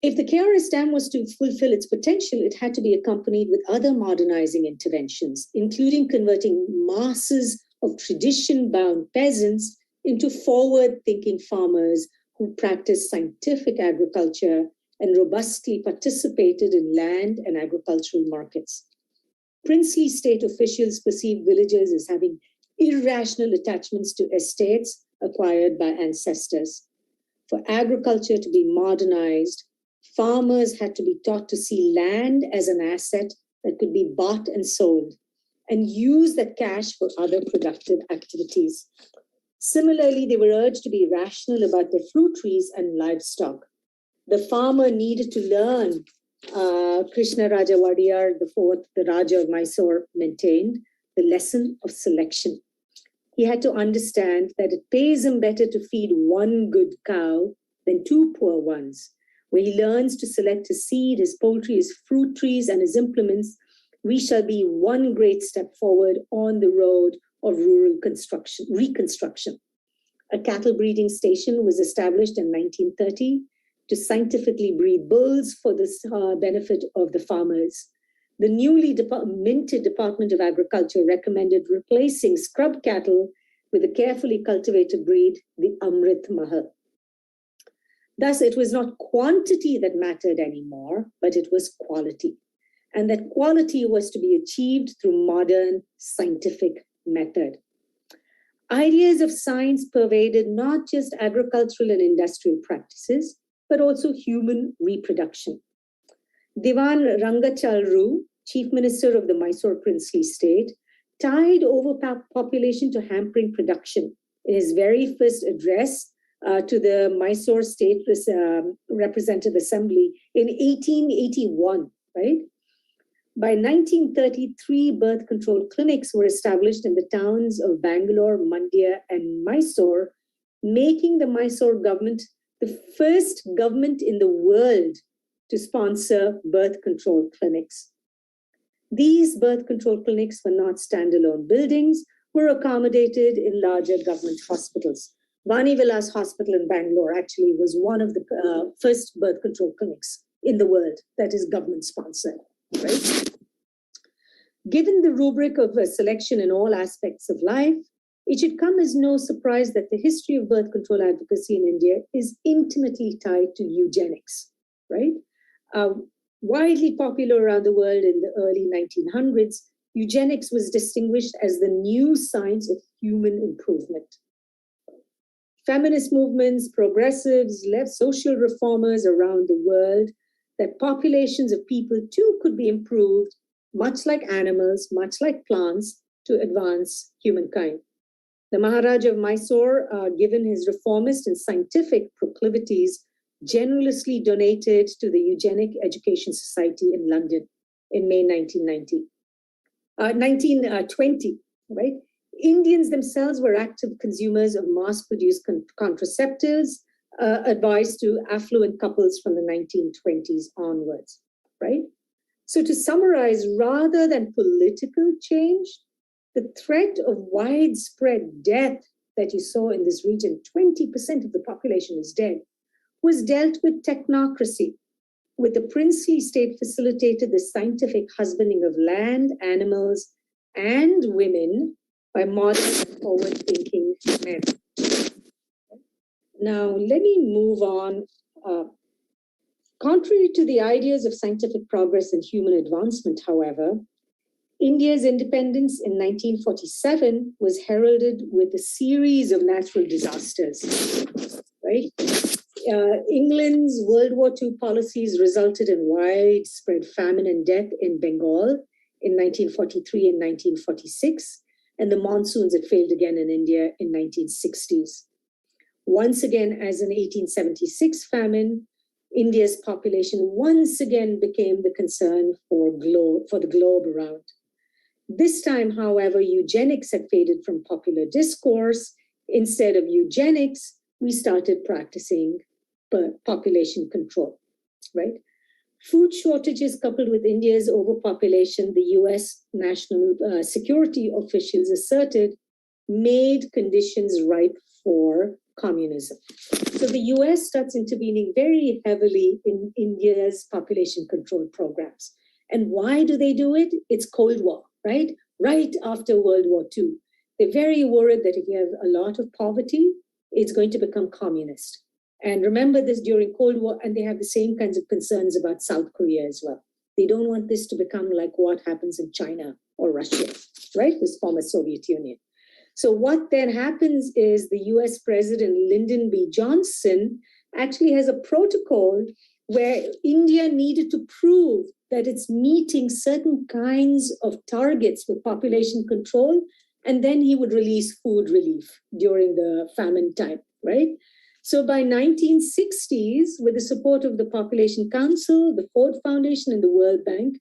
If the KRS dam was to fulfill its potential, it had to be accompanied with other modernizing interventions, including converting masses of tradition-bound peasants into forward-thinking farmers who practiced scientific agriculture and robustly participated in land and agricultural markets. Princely state officials perceived villagers as having irrational attachments to estates acquired by ancestors. For agriculture to be modernized, farmers had to be taught to see land as an asset that could be bought and sold and use that cash for other productive activities. Similarly, they were urged to be rational about their fruit trees and livestock. The farmer needed to learn, Krishna Raja Wadiyar IV, the Raja of Mysore, maintained the lesson of selection. He had to understand that it pays him better to feed one good cow than two poor ones. When he learns to select his seed, his poultry, his fruit trees, and his implements, we shall be one great step forward on the road of rural reconstruction. A cattle breeding station was established in 1930 to scientifically breed bulls for the benefit of the farmers. The newly minted Department of Agriculture recommended replacing scrub cattle with a carefully cultivated breed, the Amrit Mahal. Thus, it was not quantity that mattered anymore, but it was quality. And that quality was to be achieved through modern scientific method. Ideas of science pervaded not just agricultural and industrial practices, but also human reproduction. Diwan Rangachalru, chief minister of the Mysore princely state, tied overpopulation to hampering production. In his very first address to the Mysore State Representative Assembly in 1881, right? By 1933, birth control clinics were established in the towns of Bangalore, Mandya, and Mysore, making the Mysore government the first government in the world to sponsor birth control clinics. These birth control clinics were not standalone buildings, were accommodated in larger government hospitals. Vani Vilas Hospital in Bangalore actually was one of the first birth control clinics in the world that is government sponsored, right? Given the rubric of selection in all aspects of life, it should come as no surprise that the history of birth control advocacy in India is intimately tied to eugenics, right? Widely popular around the world in the early 1900s, eugenics was distinguished as the new science of human improvement. Feminist movements, progressives, left social reformers around the world, that populations of people too could be improved, much like animals, much like plants, to advance humankind. The Maharaja of Mysore, given his reformist and scientific proclivities, generously donated to the Eugenic Education Society in London in May 1920, right? Indians themselves were active consumers of mass-produced contraceptives, advised to affluent couples from the 1920s onwards, right? So to summarize, rather than political change, the threat of widespread death that you saw in this region, 20% of the population is dead, was dealt with technocracy, with the princely state facilitated the scientific husbanding of land, animals, and women by modern and forward-thinking men. Now, let me move on. Contrary to the ideas of scientific progress and human advancement, however, India's independence in 1947 was heralded with a series of natural disasters, right? England's World War II policies resulted in widespread famine and death in Bengal in 1943 and 1946, and the monsoons had failed again in India in 1960s. Once again, as in 1876 famine, India's population once again became the concern for the globe around. This time, however, eugenics had faded from popular discourse. Instead of eugenics, we started practicing population control, right? Food shortages coupled with India's overpopulation, the US national security officials asserted, made conditions ripe for communism. So the US starts intervening very heavily in India's population control programs. And why do they do it? It's Cold War, right? Right after World War II. They're very worried that if you have a lot of poverty, it's going to become communist. And remember this during Cold War, and they have the same kinds of concerns about South Korea as well. They don't want this to become like what happens in China or Russia, right? This former Soviet Union. So what then happens is the US President Lyndon B. Johnson actually has a protocol where India needed to prove that it's meeting certain kinds of targets with population control, and then he would release food relief during the famine time, right? So by 1960s, with the support of the Population Council, the Ford Foundation, and the World Bank,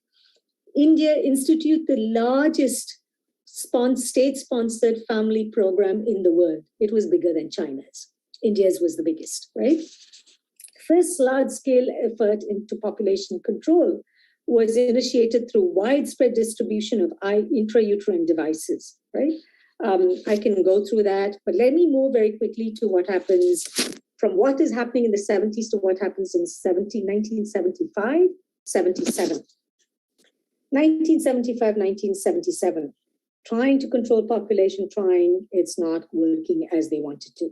India instituted the largest state-sponsored family program in the world. It was bigger than China's. India's was the biggest, right? First large-scale effort into population control was initiated through widespread distribution of intrauterine devices, right? I can go through that, but let me move very quickly to what happens from what is happening in the 70s to what happens in 1975, 77. 1975, 1977. Trying to control population, it's not working as they wanted to.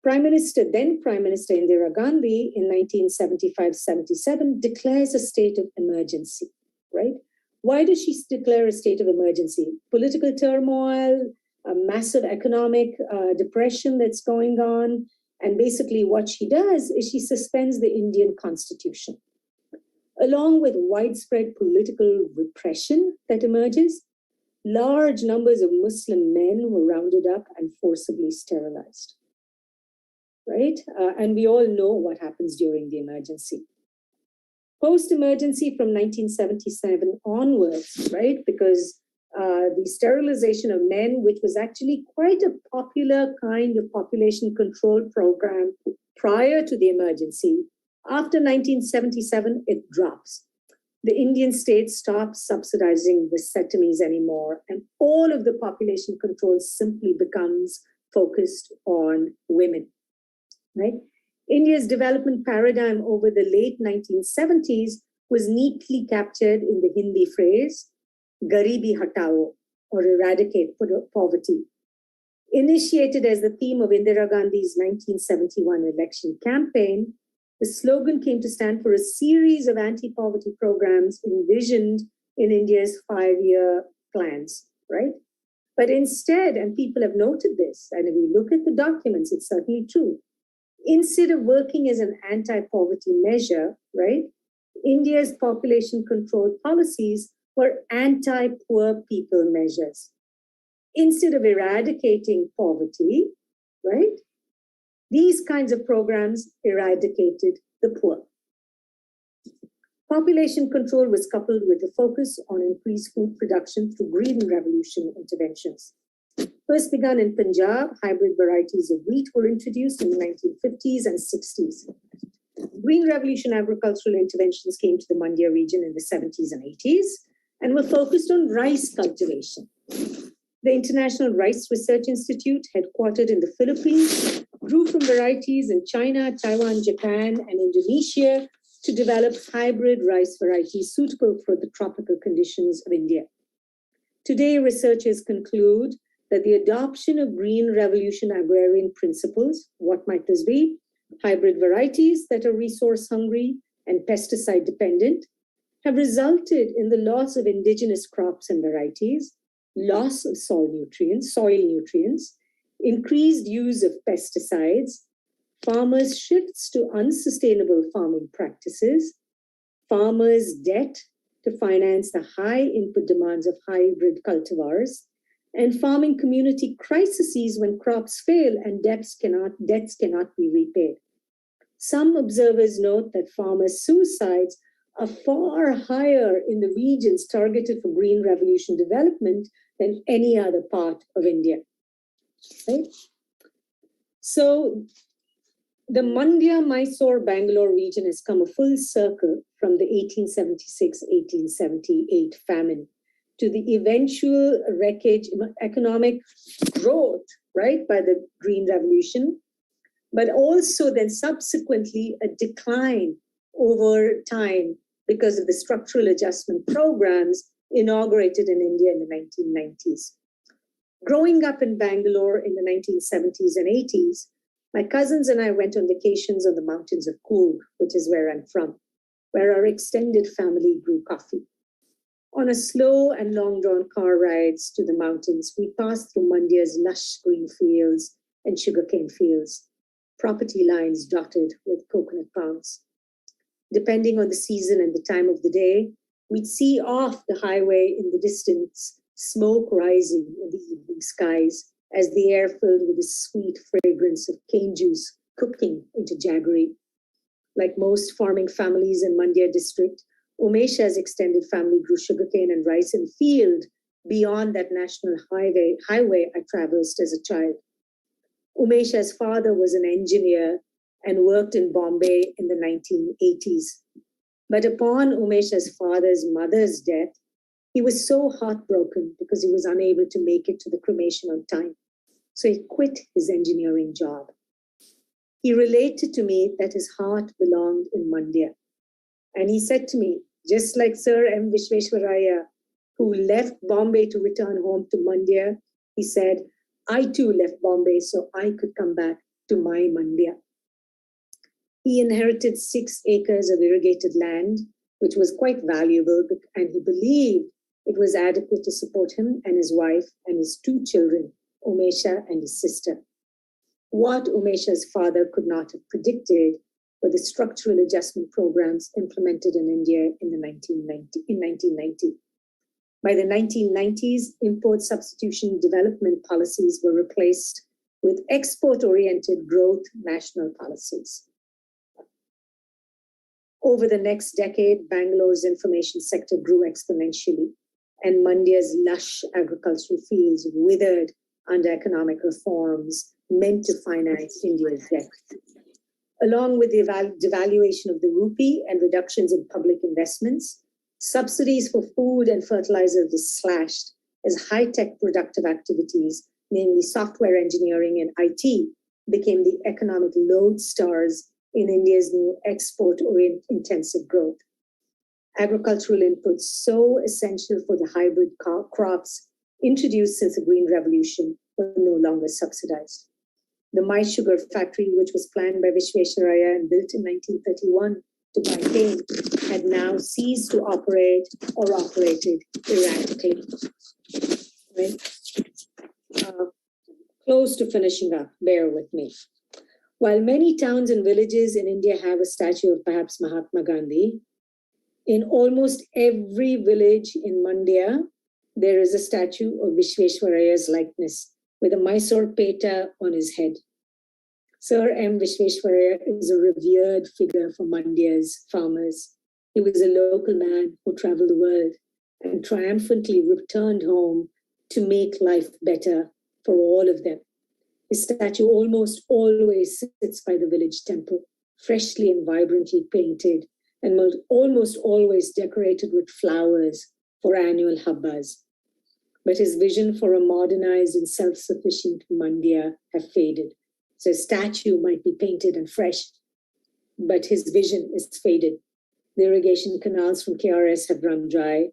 Then Prime Minister Indira Gandhi in 1975-77 declares a state of emergency, right? Why does she declare a state of emergency? Political turmoil, a massive economic depression that's going on. And basically what she does is she suspends the Indian constitution. Along with widespread political repression that emerges, large numbers of Muslim men were rounded up and forcibly sterilized, right? And we all know what happens during the emergency. Post-emergency from 1977 onwards, right? Because the sterilization of men, which was actually quite a popular kind of population control program prior to the emergency, after 1977, it drops. The Indian state stops subsidizing vasectomies anymore, and all of the population control simply becomes focused on women, right? India's development paradigm over the late 1970s was neatly captured in the Hindi phrase, Garibi Hatao, or eradicate poverty. Initiated as the theme of Indira Gandhi's 1971 election campaign, the slogan came to stand for a series of anti-poverty programs envisioned in India's 5-year plans, right? But instead, and people have noted this, and if we look at the documents, it's certainly true. Instead of working as an anti-poverty measure, right, India's population control policies were anti-poor people measures. Instead of eradicating poverty, right, these kinds of programs eradicated the poor. Population control was coupled with a focus on increased food production through green revolution interventions. First begun in Punjab, hybrid varieties of wheat were introduced in the 1950s and 60s. Green revolution agricultural interventions came to the Mandya region in the 70s and 80s and were focused on rice cultivation. The International Rice Research Institute, headquartered in the Philippines, grew from varieties in China, Taiwan, Japan, and Indonesia to develop hybrid rice varieties suitable for the tropical conditions of India. Today, researchers conclude that the adoption of green revolution agrarian principles, what might this be? Hybrid varieties that are resource hungry and pesticide dependent, have resulted in the loss of indigenous crops and varieties, loss of soil nutrients, increased use of pesticides, farmers' shifts to unsustainable farming practices, farmers' debt to finance the high input demands of hybrid cultivars, and farming community crises when crops fail and debts cannot be repaid. Some observers note that farmers' suicides are far higher in the regions targeted for green revolution development than any other part of India. Right? So the Mandya, Mysore, Bangalore region has come a full circle from the 1876-1878 famine to the eventual wreckage, economic growth, right, by the Green Revolution, but also then subsequently a decline over time because of the structural adjustment programs inaugurated in India in the 1990s. Growing up in Bangalore in the 1970s and 80s, my cousins and I went on vacations on the mountains of Coorg, which is where I'm from, where our extended family grew coffee. On a slow and long-drawn car rides to the mountains, we passed through Mandya's lush green fields and sugarcane fields, property lines dotted with coconut palms. Depending on the season and the time of the day, we'd see off the highway in the distance, smoke rising in the evening skies as the air filled with the sweet fragrance of cane juice cooking into jaggery. Like most farming families in Mandya district, Umesha's extended family grew sugarcane and rice in field beyond that national highway I traversed as a child. Umesha's father was an engineer and worked in Bombay in the 1980s. But upon Umesha's father's mother's death, he was so heartbroken because he was unable to make it to the cremation on time. So he quit his engineering job. He related to me that his heart belonged in Mandya. And he said to me, just like Sir M. Vishveshwaraya, who left Bombay to return home to Mandya, he said, I too left Bombay so I could come back to my Mandya. He inherited 6 acres of irrigated land, which was quite valuable, and he believed it was adequate to support him and his wife and his 2 children, Umesha and his sister. What Umesha's father could not have predicted were the structural adjustment programs implemented in India in 1990. By the 1990s, import substitution development policies were replaced with export-oriented growth national policies. Over the next decade, Bangalore's information sector grew exponentially, and Mandya's lush agricultural fields withered under economic reforms meant to finance India's debt. Along with the devaluation of the rupee and reductions in public investments, subsidies for food and fertilizer were slashed as high-tech productive activities, namely software engineering and IT, became the economic lodestars in India's new export-intensive growth. Agricultural inputs so essential for the hybrid crops introduced since the Green Revolution were no longer subsidized. The My Sugar factory, which was planned by Vishveshwaraya and built in 1931 to buy cane, had now ceased to operate or operated erratically. Right? Close to finishing up, bear with me. While many towns and villages in India have a statue of perhaps Mahatma Gandhi, in almost every village in Mandya, there is a statue of Vishveshwaraya's likeness with a Mysore peta on his head. Sir M. Vishveshwaraya is a revered figure for Mandya's farmers. He was a local man who traveled the world and triumphantly returned home to make life better for all of them. His statue almost always sits by the village temple, freshly and vibrantly painted, and almost always decorated with flowers for annual habbas. But his vision for a modernized and self-sufficient Mandya have faded. So his statue might be painted and fresh, but his vision is faded. The irrigation canals from KRS have run dry,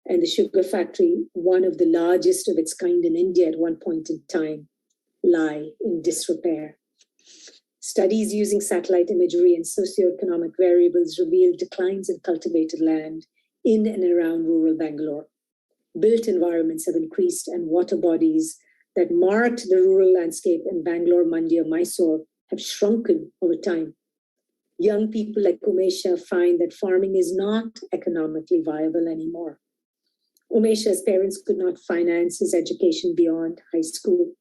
and the sugar factory, one of the largest of its kind in India at one point in time, lie in disrepair. Studies using satellite imagery and socioeconomic variables reveal declines in cultivated land in and around rural Bangalore. Built environments have increased, and water bodies that marked the rural landscape in Bangalore, Mandya, Mysore have shrunken over time. Young people like Umesha find that farming is not economically viable anymore. Umesha's parents could not finance his education beyond high school.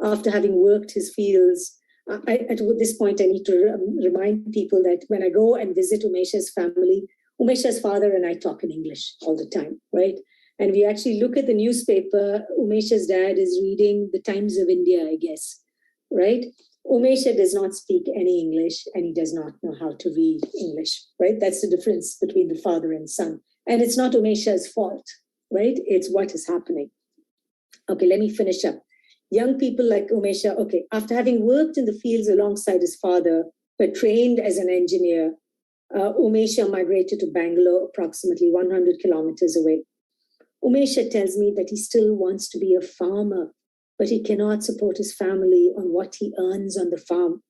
After having worked his fields, at this point, I need to remind people that when I go and visit Umesha's family, Umesha's father and I talk in English all the time, right? And we actually look at the newspaper. Umesha's dad is reading the Times of India, I guess, right? Umesha does not speak any English and he does not know how to read English, right? That's the difference between the father and son. And it's not Umesha's fault, right? It's what is happening. Okay, let me finish up. Young people like Umesha, okay, after having worked in the fields alongside his father, but trained as an engineer, Umesha migrated to Bangalore, approximately 100 kilometers away. Umesha tells me that he still wants to be a farmer, but he cannot support his family on what he earns on the farm.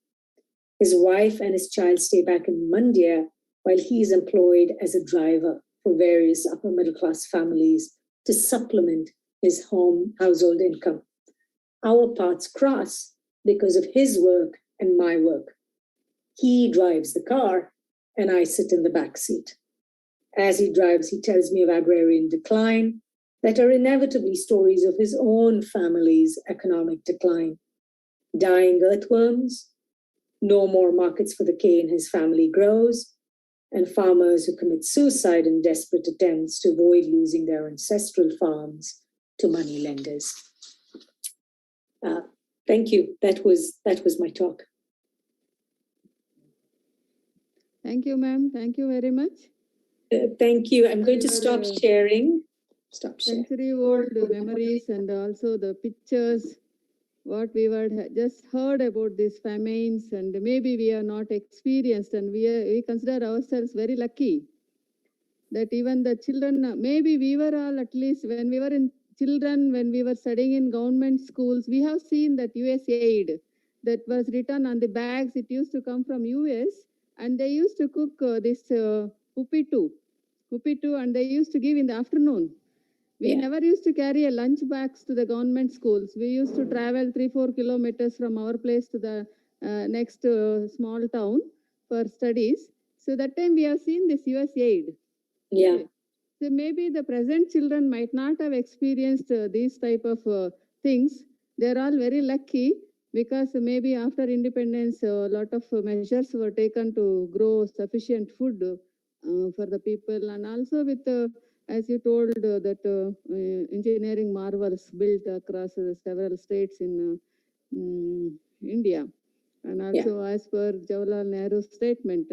His wife and his child stay back in Mandya while he is employed as a driver for various upper middle class families to supplement his household income. Our paths cross because of his work and my work. He drives the car and I sit in the back seat. As he drives, he tells me of agrarian decline that are inevitably stories of his own family's economic decline. Dying earthworms, no more markets for the cane his family grows, and farmers who commit suicide in desperate attempts to avoid losing their ancestral farms to money lenders. Thank you. That was my talk. Thank you, ma'am. Thank you very much. Thank you. I'm going to stop sharing. Stop sharing. Century-old memories and also the pictures, what we just heard about these famines, and maybe we are not experienced, and we consider ourselves very lucky that even the children, maybe we were all, at least when we were in children, when we were studying in government schools, we have seen that USAID that was written on the bags. It used to come from US, and they used to cook this uppitu, and they used to give in the afternoon. We never used to carry a lunch bags to the government schools. We used to travel 3-4 kilometers from our place to the next small town for studies. So that time we have seen this USAID. Yeah. So maybe the present children might not have experienced these type of things. They're all very lucky because maybe after independence, a lot of measures were taken to grow sufficient food for the people, and also with as you told that engineering marvels built across several states in India, and also as per Jawaharlal Nehru's statement,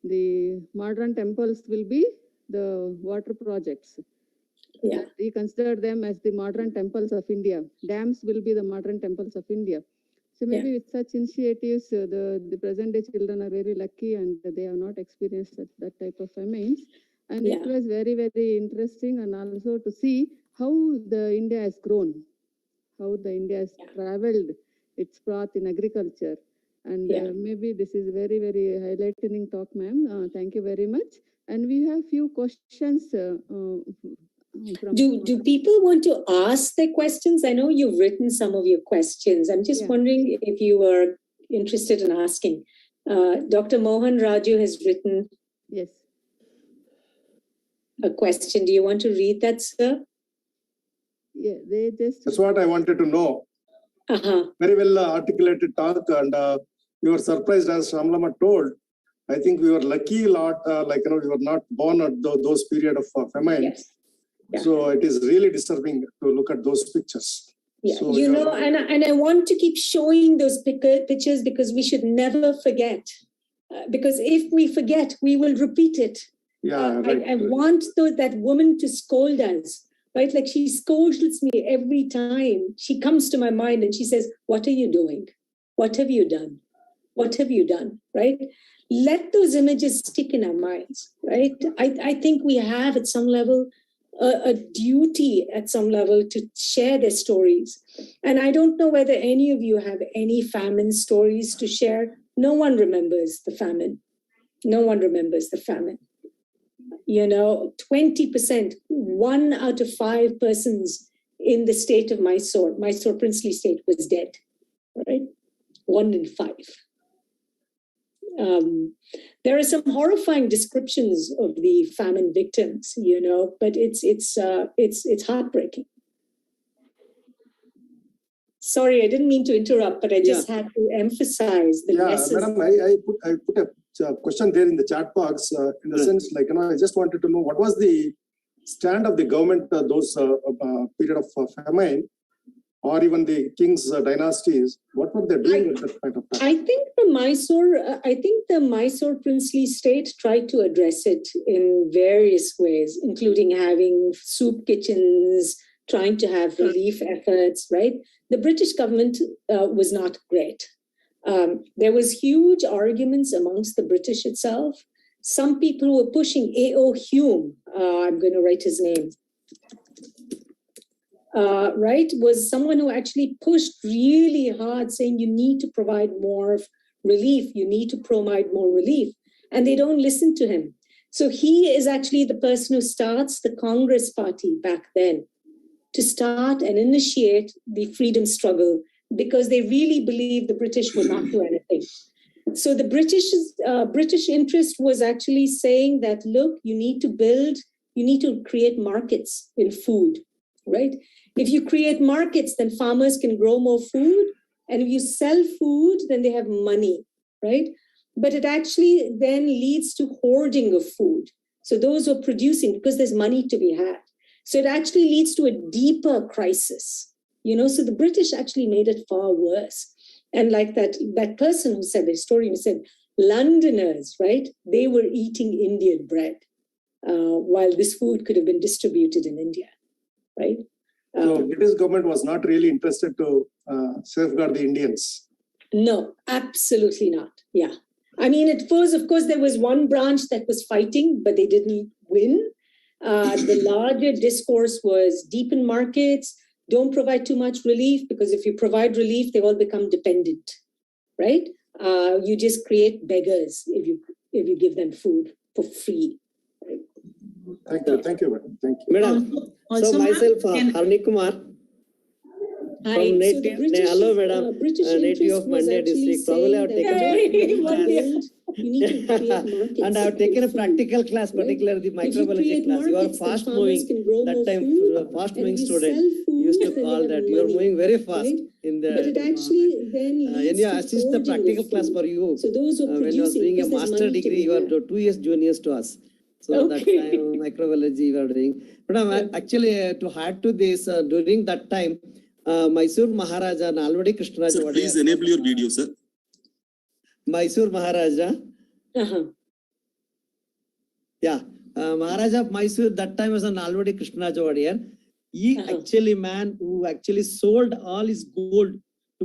the modern temples will be the water projects. Yeah. We consider them as the modern temples of India. Dams will be the modern temples of India. So maybe with such initiatives, the present day children are very lucky and they have not experienced that type of famines. And it was very, very interesting, and also to see how the India has grown, how the India has traveled its path in agriculture. And maybe this is very, very highlighting talk, ma'am. Thank you very much. And we have few questions. Do people want to ask their questions? I know you've written some of your questions. I'm just wondering if you are interested in asking. Dr. Mohan Raju has written a question. Do you want to read that, sir? Yeah, they just... That's what I wanted to know. Very well articulated talk, and you were surprised, as Shamlama told. I think we were lucky a lot, we were not born at those period of famine. Yes. Yeah. So it is really disturbing to look at those pictures. Yeah, so, and I want to keep showing those pictures because we should never forget. Because if we forget, we will repeat it. Yeah, right. I want that woman to scold us, right? Like she scolds me every time. She comes to my mind and she says, "What are you doing? What have you done? What have you done?" Right? Let those images stick in our minds, right? I think we have at some level a duty at some level to share their stories. And I don't know whether any of you have any famine stories to share. No one remembers the famine. No one remembers the famine. 20%, 1 out of 5 persons in the state of Mysore princely state, was dead, right? 1 in 5. There are some horrifying descriptions of the famine victims, but it's heartbreaking. Sorry, I didn't mean to interrupt, but I just had to emphasize the lessons. Madam, I put a question there in the chat box. In the sense, like, I just wanted to know what was the stand of the government those period of famine, or even the king's dynasties. What were they doing at that point of time? I think the Mysore princely state tried to address it in various ways, including having soup kitchens, trying to have relief efforts, right? The British government was not great. There was huge arguments amongst the British itself. Some people who were pushing A.O. Hume, I'm going to write his name, right, was someone who actually pushed really hard, saying you need to provide more relief, you need to provide more relief, and they don't listen to him. So he is actually the person who starts the Congress Party back then to start and initiate the freedom struggle, because they really believed the British would not do anything. So the British interest was actually saying that, look, you need to create markets in food, right? If you create markets, then farmers can grow more food. And if you sell food, then they have money, right? But it actually then leads to hoarding of food. So those who are producing, because there's money to be had. So it actually leads to a deeper crisis, so the British actually made it far worse. And like that person who said, the historian who said, Londoners, right, they were eating Indian bread while this food could have been distributed in India, right? So British government was not really interested to safeguard the Indians. No, absolutely not. Yeah. I mean, it was, of course, there was one branch that was fighting, but they didn't win. The larger discourse was deepen markets, don't provide too much relief, because if you provide relief, they all become dependent, right? You just create beggars if you give them food for free. Right? Thank you, madam. Thank you. Madam, Also, so myself, Harnik Kumar, from native, hello madam, native of Mandya district. Probably I have taken You need to create markets. and I have taken a practical class, particularly the microbiology class. You are fast moving. That time, fast moving student used to call that. You are moving very fast in the. But it actually then leads to assist the practical class for you. So those who are when you are doing a master degree, you are 2 years juniors to us. So that time microbiology you are doing. But actually to add to this, during that time, Mysore Maharaja Nalvadi Krishnaraj. Sir, please enable your video, sir. Mysore Maharaja. Yeah, Maharaja of Mysore that time was a Nalvadi Krishnaraj over here. He actually man who actually sold all his gold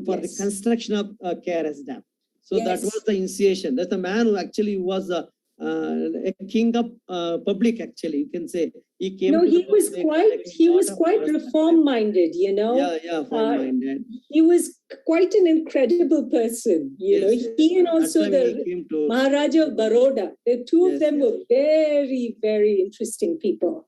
for the construction of KRS Dam. So that was the initiation. That's the man who actually was a king of public. Actually, you can say he came. No, he was quite reform-minded. Yeah, reform-minded. He was quite an incredible person. He and also the Maharaja of Baroda. The two of them were very, very interesting people.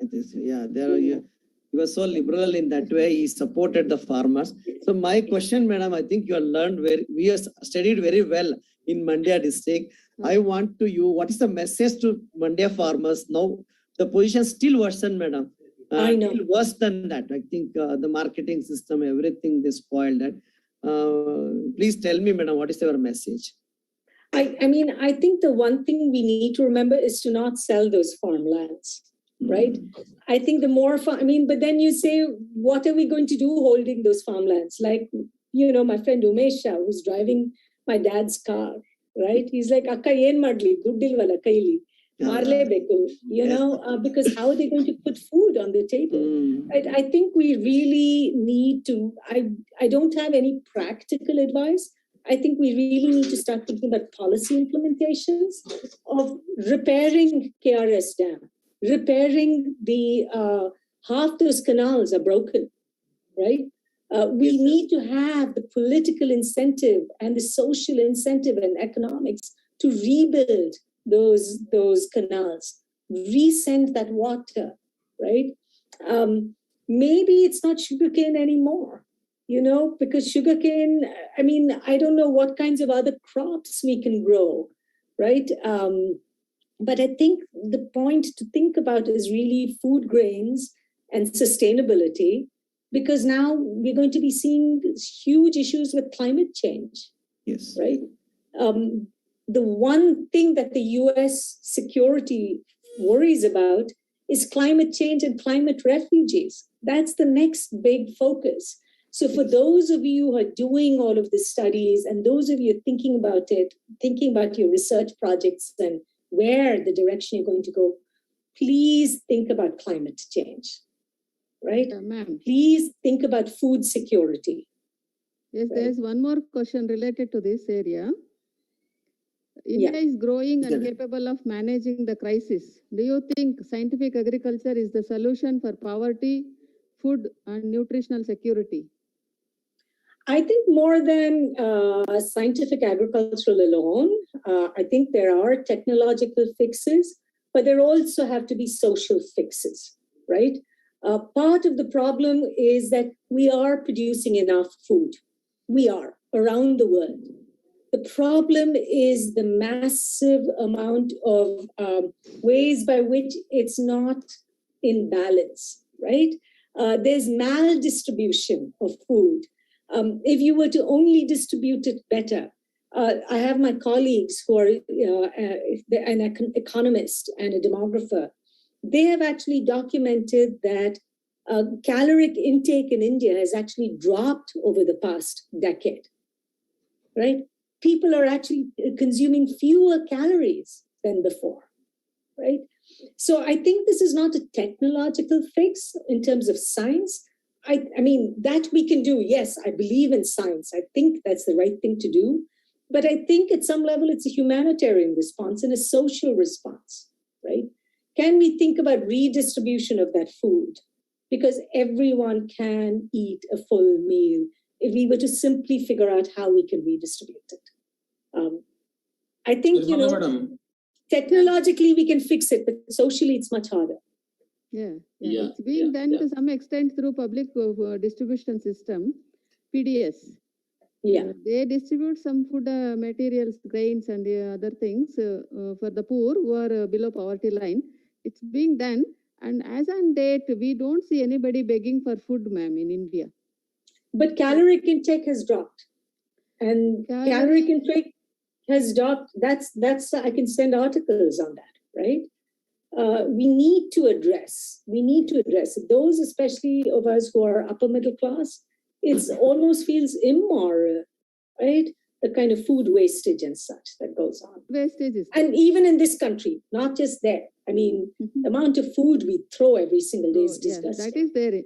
He was so liberal in that way. He supported the farmers. So my question, madam, I think you have learned we have studied very well in Mandya district. I want to you, what is the message to Mandya farmers now? The position still worsened, madam. I know. Still worse than that. I think the marketing system, everything they spoiled that. Please tell me, madam, what is your message? I mean, I think the one thing we need to remember is to not sell those farmlands. Right? I think the more, but then you say, what are we going to do holding those farmlands? Like, my friend Umesha, who's driving my dad's car, right? He's like, Akka yen madli, duddil wala kaili, marle beku, because how are they going to put food on the table? Right? I think we really need to, I don't have any practical advice. I think we really need to start thinking about policy implementations of repairing KRS Dam. Repairing the half those canals are broken, right? We need to have the political incentive and the social incentive and economics to rebuild those canals, resend that water, right? Maybe it's not sugarcane anymore, because sugarcane, I don't know what kinds of other crops we can grow, right? But I think the point to think about is really food grains and sustainability, because now we're going to be seeing huge issues with climate change. Yes. Right. the one thing that the US security worries about is climate change and climate refugees. That's the next big focus. So for those of you who are doing all of the studies and those of you thinking about it, thinking about your research projects and where the direction you're going to go, please think about climate change, right? Ma'am. Please think about food security. Yes, Right. there's one more question related to this area. India is growing and capable of managing the crisis. Do you think scientific agriculture is the solution for poverty, food, and nutritional security? I think more than scientific agricultural alone, I think there are technological fixes, but there also have to be social fixes, right? Part of the problem is that we are producing enough food. We are around the world. The problem is the massive amount of ways by which it's not in balance, right? There's maldistribution of food. If you were to only distribute it better, I have my colleagues who are an economist and a demographer. They have actually documented that caloric intake in India has actually dropped over the past decade, right? People are actually consuming fewer calories than before, right? So I think this is not a technological fix in terms of science. I mean, that we can do. Yes, I believe in science. I think that's the right thing to do. But I think at some level, it's a humanitarian response and a social response, right? Can we think about redistribution of that food? Because everyone can eat a full meal if we were to simply figure out how we can redistribute it. I think, technologically we can fix it, but socially it's much harder. Yeah. It's being done to some extent through public distribution system, PDS. Yeah. They distribute some food materials, grains and other things for the poor who are below poverty line. It's being done. And as on date, we don't see anybody begging for food, ma'am, in India. But caloric intake has dropped. And caloric intake has dropped. That's I can send articles on that, right? We need to address those, especially of us who are upper middle class. It almost feels immoral, right? The kind of food wastage and such that goes on. Wastages. And even in this country, not just there. I mean, the amount of food we throw every single day is disgusting. That is there.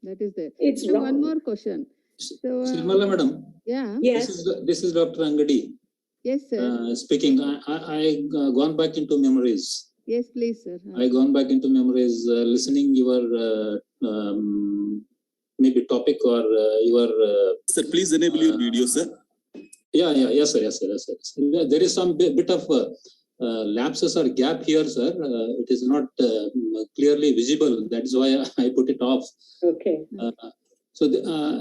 That is there. It's so wrong. One more question. So, Sirmala madam. Yeah. Yes. This is Dr. Angadi. Yes, sir. Speaking. I gone back into memories. Yes, please, sir. I gone back into memories, listening your maybe topic or your. Sir, please enable your video, sir. Yes, sir. There is some bit of lapses or gap here, sir. It is not clearly visible. That is why I put it off. Okay. So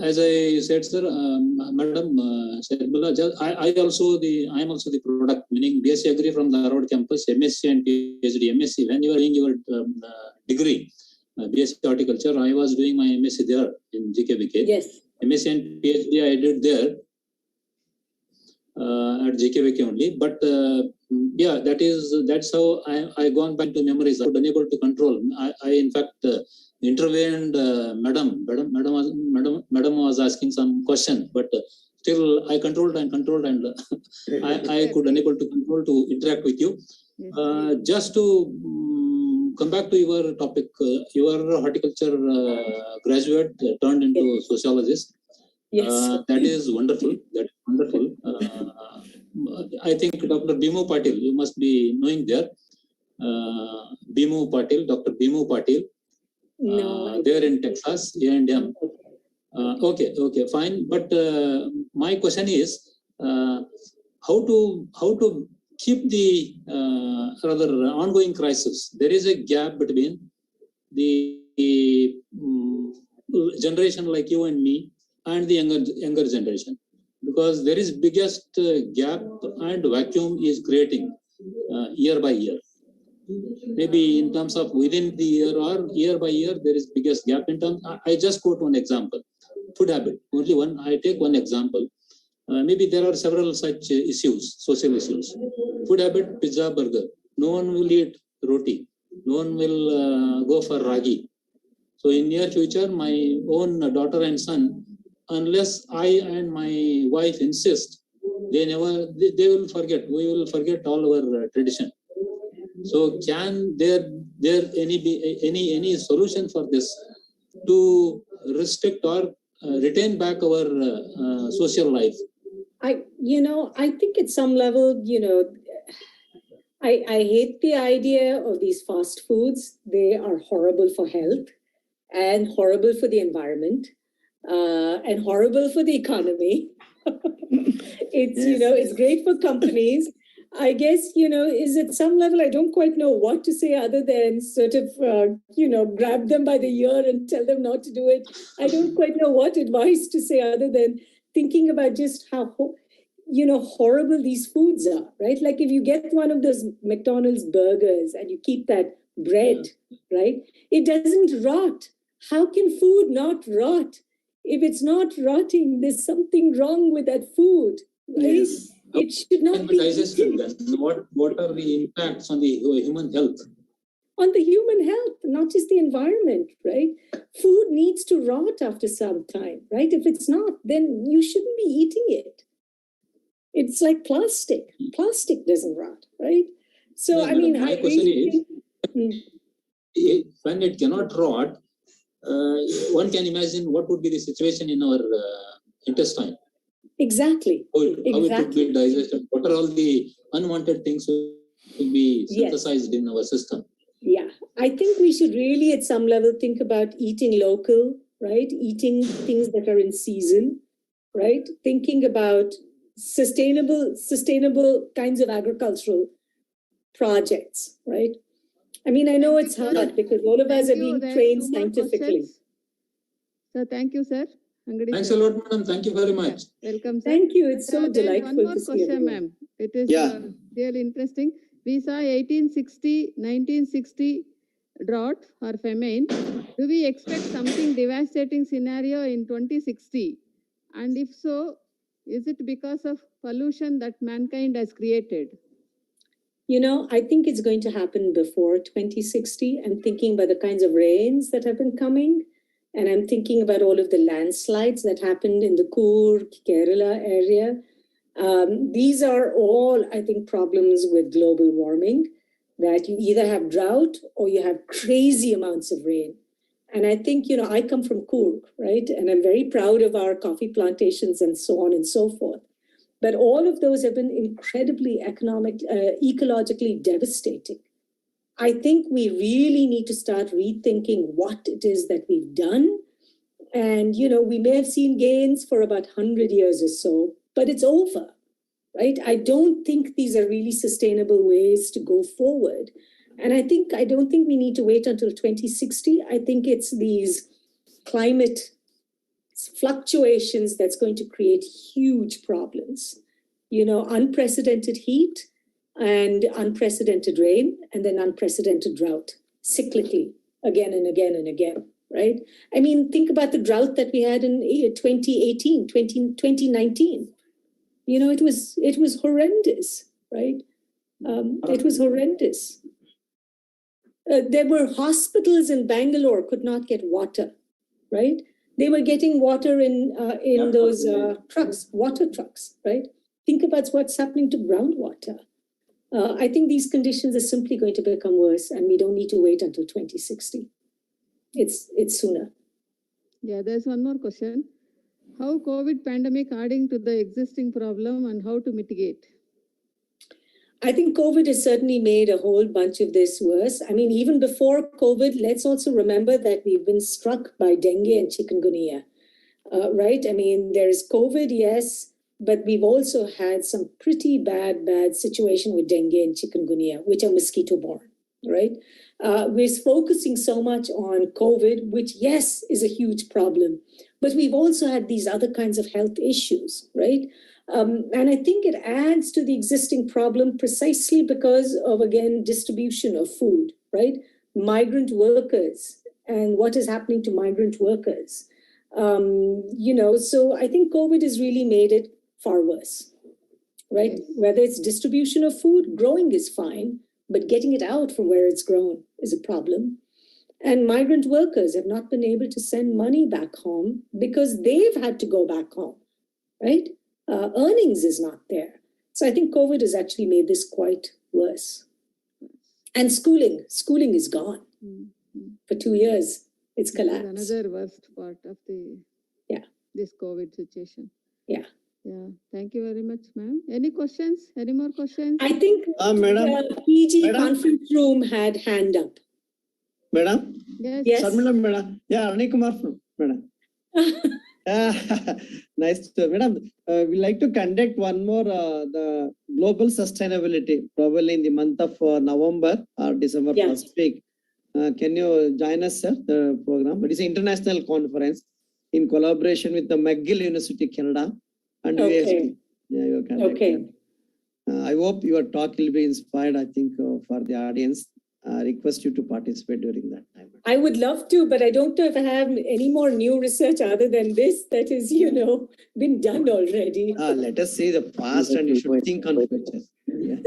as I said, sir, Madam Sharmila, I am also the product, meaning BSc Agri from the Harvard campus, MSc and PhD. MSc, when you are doing your degree, BSc Horticulture, I was doing my MSc there in GKBK. Yes. MSc and PhD I did there at GKBK only. But that's how I gone back to memories. I was unable to control. I in fact intervened. Madam was asking some question, but still I controlled and I could unable to control to interact with you. Just to come back to your topic, your horticulture graduate turned into sociologist. Yes. That is wonderful. I think Dr. Bhimu Patil, you must be knowing there. Dr. Bhimu Patil. No. There in Texas, A&M. Okay, fine. But my question is, how to keep the rather ongoing crisis? There is a gap between the generation like you and me and the younger generation, because there is biggest gap and vacuum is creating year by year. Maybe in terms of within the year or year by year, there is biggest gap in terms. I just quote one example: food habit. Only one. I take one example. maybe there are several such issues, social issues. Food habit, pizza, burger. No one will eat roti. No one will go for ragi. So in near future, my own daughter and son, unless I and my wife insist, they will forget. We will forget all our tradition. So can there any solution for this to restrict or retain back our social life? I think at some level, I hate the idea of these fast foods. They are horrible for health and horrible for the environment and horrible for the economy. It's great for companies. I guess, is at some level, I don't quite know what to say other than sort of, grab them by the ear and tell them not to do it. I don't quite know what advice to say other than thinking about just how, horrible these foods are, right? Like if you get one of those McDonald's burgers and you keep that bread, right? It doesn't rot. How can food not rot? If it's not rotting, there's something wrong with that food, right? Yes. It should not be digested then. What are the impacts on the human health? On the human health, not just the environment, right? Food needs to rot after some time, right? If it's not, then you shouldn't be eating it. It's like plastic. Plastic doesn't rot, right? So, No, my question is, when it cannot rot, one can imagine what would be the situation in our intestine. Exactly. How it would be digested. What are all the unwanted things will be synthesized in our system? Yeah, I think we should really at some level think about eating local, right? Eating things that are in season, right? Thinking about sustainable kinds of agricultural projects, right? I mean, I know it's hard because all of us are being trained scientifically. So thank you, sir. Thanks a lot, madam. Thank you very much. Welcome, sir. Thank you. It's so delightful one more to see question, everyone. ma'am. It is really interesting. We saw 1960 drought or famine. Do we expect something devastating scenario in 2060? And if so, is it because of pollution that mankind has created? I think it's going to happen before 2060. I'm thinking about the kinds of rains that have been coming. And I'm thinking about all of the landslides that happened in the Coorg, Kerala area. These are all, I think, problems with global warming, that you either have drought or you have crazy amounts of rain. And I think, I come from Coorg, right? And I'm very proud of our coffee plantations and so on and so forth. But all of those have been incredibly ecologically devastating. I think we really need to start rethinking what it is that we've done. And, we may have seen gains for about 100 years or so, but it's over, right? I don't think these are really sustainable ways to go forward. And I don't think we need to wait until 2060. I think it's these climate fluctuations that's going to create huge problems. Unprecedented heat, and unprecedented rain, and then unprecedented drought, cyclically, again and again and again, right? I mean, think about the drought that we had in 2019. It was horrendous, right? It was horrendous. There were hospitals in Bangalore could not get water, right? They were getting water in those trucks, water trucks, right? Think about what's happening to groundwater. I think these conditions are simply going to become worse, and we don't need to wait until 2060. It's sooner. Yeah, there's one more question. How COVID pandemic adding to the existing problem and how to mitigate? I think COVID has certainly made a whole bunch of this worse. I mean, even before COVID, let's also remember that we've been struck by dengue and chikungunya, right? I mean, there's COVID, yes, but we've also had some pretty bad situation with dengue and chikungunya, which are mosquito-borne, right? We're focusing so much on COVID, which, yes, is a huge problem, but we've also had these other kinds of health issues, right? And I think it adds to the existing problem precisely because of, again, distribution of food, right? Migrant workers and what is happening to migrant workers. So I think COVID has really made it far worse, right? Whether it's distribution of food, growing is fine, but getting it out from where it's grown is a problem. And migrant workers have not been able to send money back home because they've had to go back home, right? Earnings is not there. So I think COVID has actually made this quite worse. And schooling is gone. For 2 years, it's collapsed. Another worst part of this COVID situation. Yeah. Thank you very much, ma'am. Any questions? Any more questions? I think Madam. PG Madam? conference room had hand up. Madam? Yes. Sharmila, madam. Yeah, Arni Kumar from madam. Nice to, madam. We like to conduct one more the global sustainability probably in the month of November or December first week. Can you join us, sir? The program. It is an international conference in collaboration with the McGill University, Canada, and UASB. Yeah, you can. Okay. I hope your talk will be inspired. I think for the audience. Request you to participate during that time. I would love to, but I don't know if I have any more new research other than this that is, been done already. Let us see the past and you should think on future. Yeah.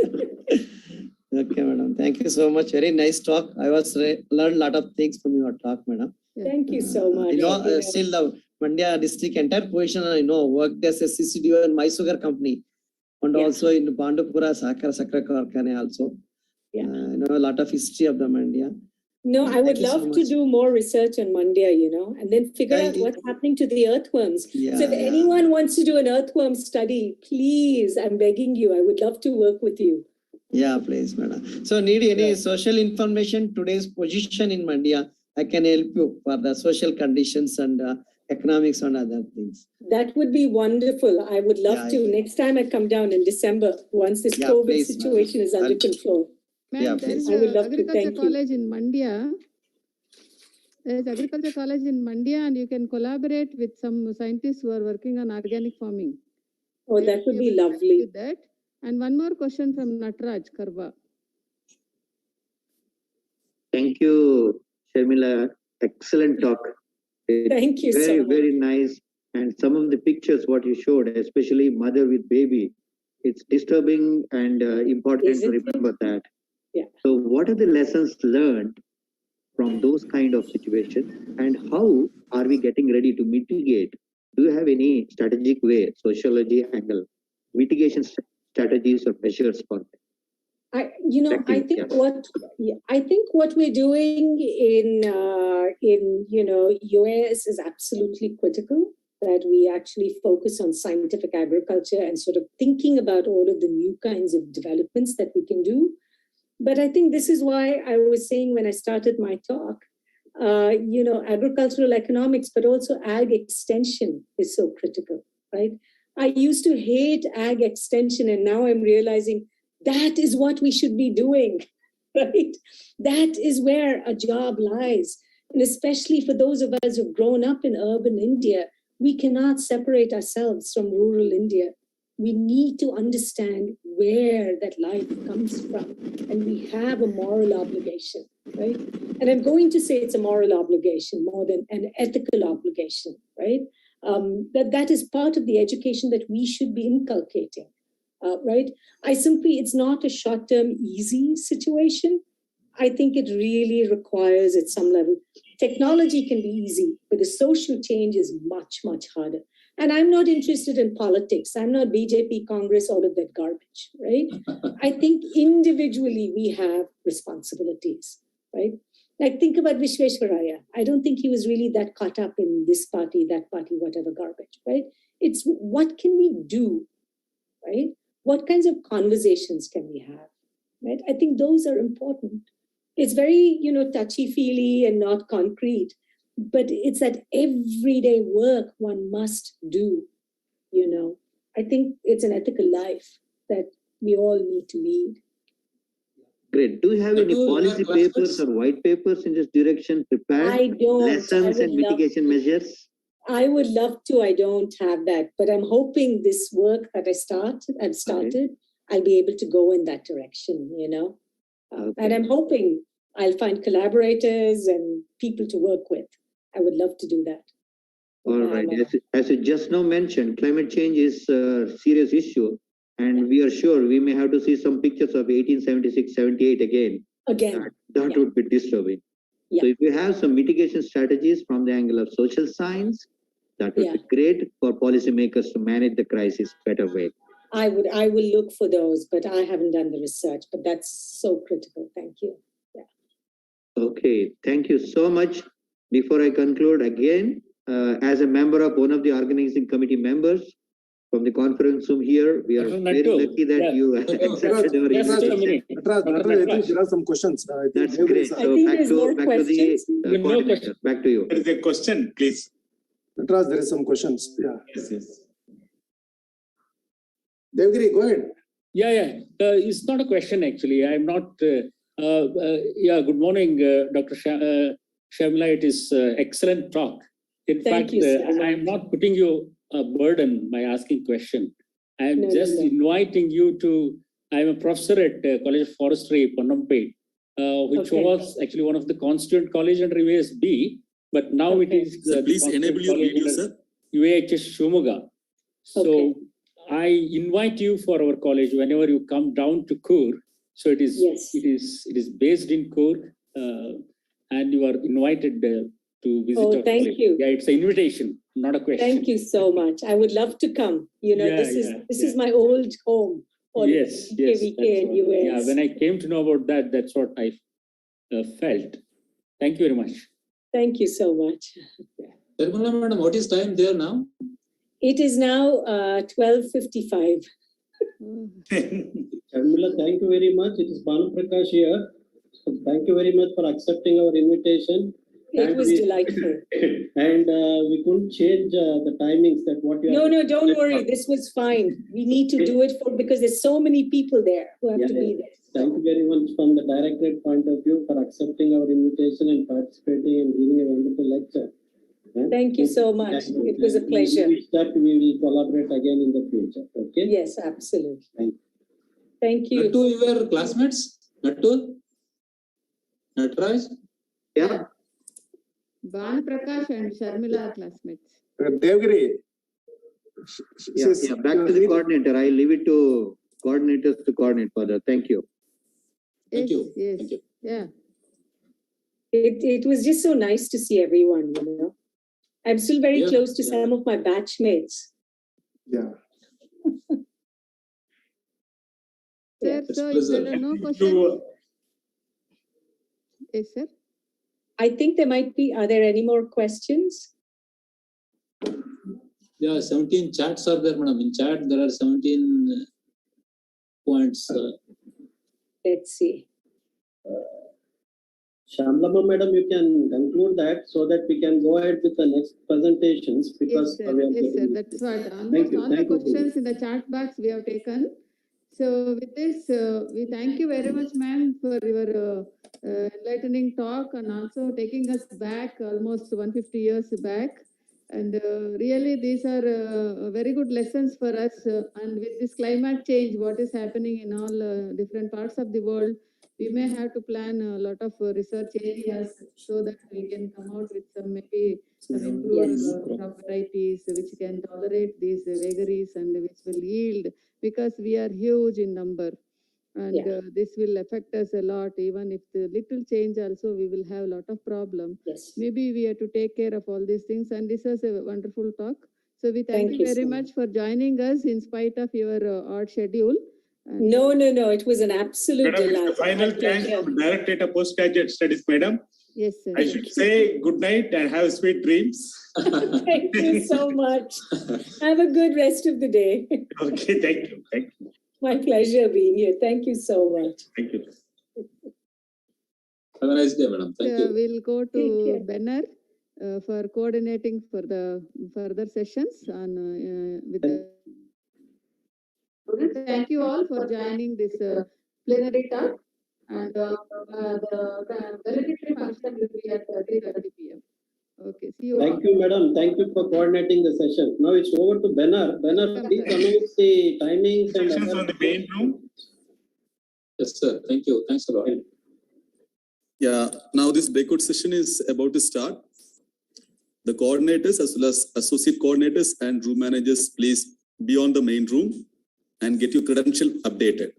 Okay, madam. Thank you so much. Very nice talk. I was learned a lot of things from your talk, madam. Thank you so much. Still the Mandya district entire position, worked as a CCDO in My Sugar Company and also in Bandapura Sakra Karkhane also. Yeah. A lot of history of the Mandya. No, I would love to do more research on Mandya, and then figure out what's happening to the earthworms. So if anyone wants to do an earthworm study, please, I'm begging you, I would love to work with you. Yeah, please, madam. So need any social information, today's position in Mandya, I can help you for the social conditions and economics and other things. That would be wonderful. I would love to. Next time I come down in December, once this COVID situation is under control. Ma'am, there is an agriculture college in Mandya. There is agriculture college in Mandya, and you can collaborate with some scientists who are working on organic farming. Oh, that would be lovely. With that. And one more question from Nataraj Karba. Thank you, Sharmila. Excellent talk. Thank you so much. Very nice. And some of the pictures what you showed, especially mother with baby, it's disturbing and important to remember that. Yeah. So what are the lessons learned from those kind of situations, and how are we getting ready to mitigate? Do you have any strategic way, sociology angle, mitigation strategies or measures for that? I think what we're doing in UAS is absolutely critical. That we actually focus on scientific agriculture and sort of thinking about all of the new kinds of developments that we can do. But I think this is why I was saying when I started my talk, agricultural economics, but also ag extension is so critical, right? I used to hate ag extension, and now I'm realizing that is what we should be doing, right? That is where a job lies. And especially for those of us who've grown up in urban India, we cannot separate ourselves from rural India. We need to understand where that life comes from. And we have a moral obligation, right? And I'm going to say it's a moral obligation more than an ethical obligation, right? That is part of the education that we should be inculcating, right? It's not a short-term easy situation. I think it really requires at some level. Technology can be easy, but the social change is much, much harder. And I'm not interested in politics. I'm not BJP, Congress, all of that garbage, right? I think individually we have responsibilities, right? Like think about Vishweshwaraya. I don't think he was really that caught up in this party, that party, whatever garbage, right? It's what can we do, right? What kinds of conversations can we have, right? I think those are important. It's very, touchy-feely and not concrete, but it's that everyday work one must do, I think it's an ethical life that we all need to lead. Great. Do you have any policy papers or white papers in this direction prepared? I don't. Lessons and mitigation measures? I would love to. I don't have that, but I'm hoping this work that I've started, I'll be able to go in that direction, and I'm hoping I'll find collaborators and people to work with. I would love to do that. All right. As you just now mentioned, climate change is a serious issue, and we are sure we may have to see some pictures of 1876, 78 again. That would be disturbing. So if you have some mitigation strategies from the angle of social science, that would be great for policymakers to manage the crisis better way. I will look for those, but I haven't done the research, but that's so critical. Thank you. Okay, thank you so much. Before I conclude again, as a member of one of the organizing committee members from the conference room here, we are very lucky that you accepted our invitation. I think there are some questions. That's great. So back to the coordinator. Back to you. There is a question, please. Natras, there is some questions. Yeah. Yes. Devgiri, go ahead. It's not a question actually. I'm not. Good morning, Dr. Shamila. It is excellent talk. In fact, I'm not putting you a burden by asking question. I'm inviting you to. I'm a professor at College of Forestry, Ponnampet, which was actually one of the constituent college under UASB, but now it is. Please enable your video, sir. UAHS Shumoga. So I invite you for our college whenever you come down to Kur. So it is based in Kur, and you are invited to visit our college. You. Yeah, it's an invitation, not a question. Thank you so much. I would love to come. This is my old home. Yes. KVK and US. Yeah, when I came to know about that, that's what I felt. Thank you very much. Thank you so much. Madam, what is time there now? It is now 12:55. Sharmila, thank you very much. It is Banu Prakash here. So thank you very much for accepting our invitation. It was delightful. And we couldn't change the timings that what you No, don't worry. This was fine. We need to do it because there's so many people there who have to be there. Thank you very much from the directorate point of view for accepting our invitation and participating and giving a wonderful lecture. Thank you so much. It was a pleasure. We wish that we will collaborate again in the future. Okay? Yes, absolutely. Thank you. Nattu, you were classmates? Nattu? Natraj? Yeah. Banu Prakash and Sharmila are classmates. Devgiri. Back to the coordinator. I leave it to coordinators to coordinate further. Thank you. Thank you. Yes. Thank you. Yeah. It was just so nice to see everyone, I'm still very close to some of my batchmates. Yeah. Sir, so if there are no questions. Yes, sir. I think there might be. Are there any more questions? Yeah, 17 chats are there, madam. In chat, there are 17 points. Let's see. Shamlama madam, you can conclude that so that we can go ahead with the next presentations because yes, sir. That's what. Almost all the questions in the chat box we have taken. So with this, we thank you very much, ma'am, for your enlightening talk and also taking us back almost 150 years back. And really, these are very good lessons for us. And with this climate change, what is happening in all different parts of the world, we may have to plan a lot of research areas so that we can come out with some improved crop varieties which can tolerate these vagaries and which will yield, because we are huge in number. And this will affect us a lot. Even if the little change also, we will have a lot of problem. Maybe we have to take care of all these things. And this was a wonderful talk. So we thank you very much for joining us in spite of your odd schedule. And no. It was an absolute delight. The final thanks from Directorate of Postgraduate Studies, madam. Yes, sir. I should say good night and have sweet dreams. Thank you so much. Have a good rest of the day. Okay, thank you. My pleasure being here. Thank you so much. Thank you. Have a nice day, madam. Thank you. We'll go to Benner for coordinating for the further sessions with the students. Thank you all for joining this plenary talk. And the valedictory function will be at 3:30 p.m. Okay, see you. Thank you, madam. Thank you for coordinating the session. Now it's over to Benner. Benner, please announce the timings and Sessions on the main room. Yes, sir. Thank you. Thanks a lot. Yeah, now this breakout session is about to start. the coordinators as well as associate coordinators and room managers, please be on the main room and get your credential updated.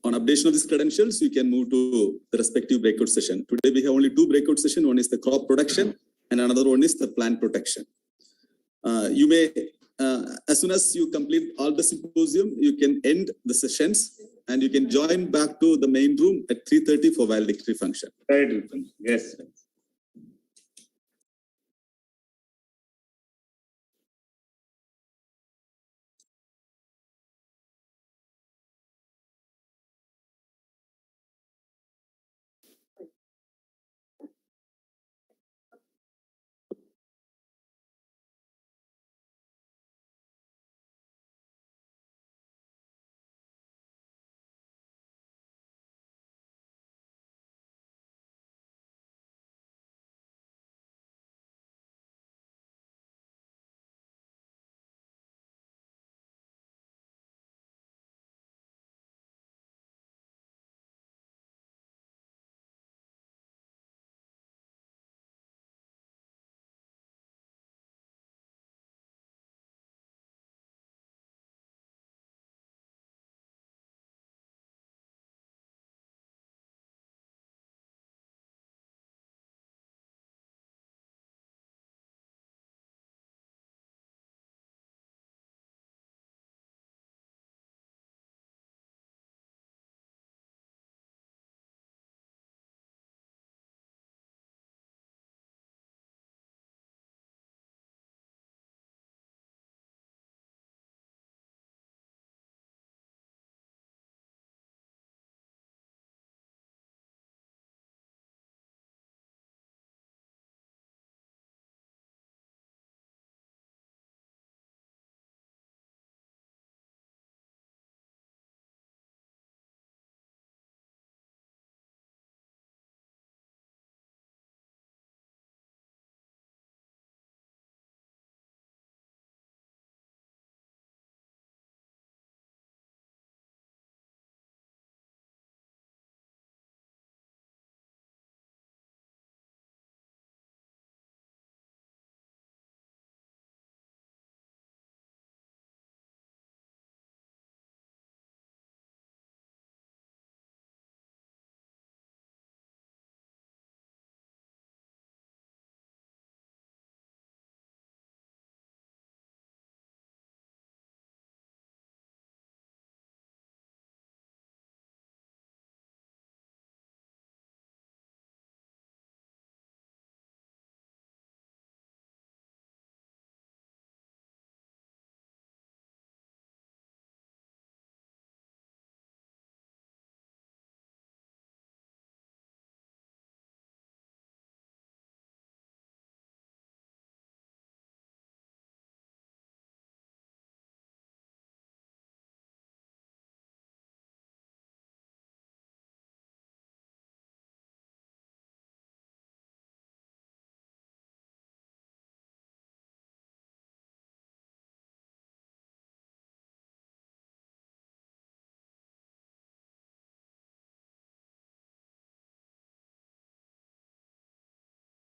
On updation of these credentials, you can move to the respective breakout session. Today, we have only 2 breakout sessions. One is the crop production and another one is the plant protection. You may, as soon as you complete all the symposium, you can end the sessions and you can join back to the main room at 3:30 for valedictory function. Right. Yes.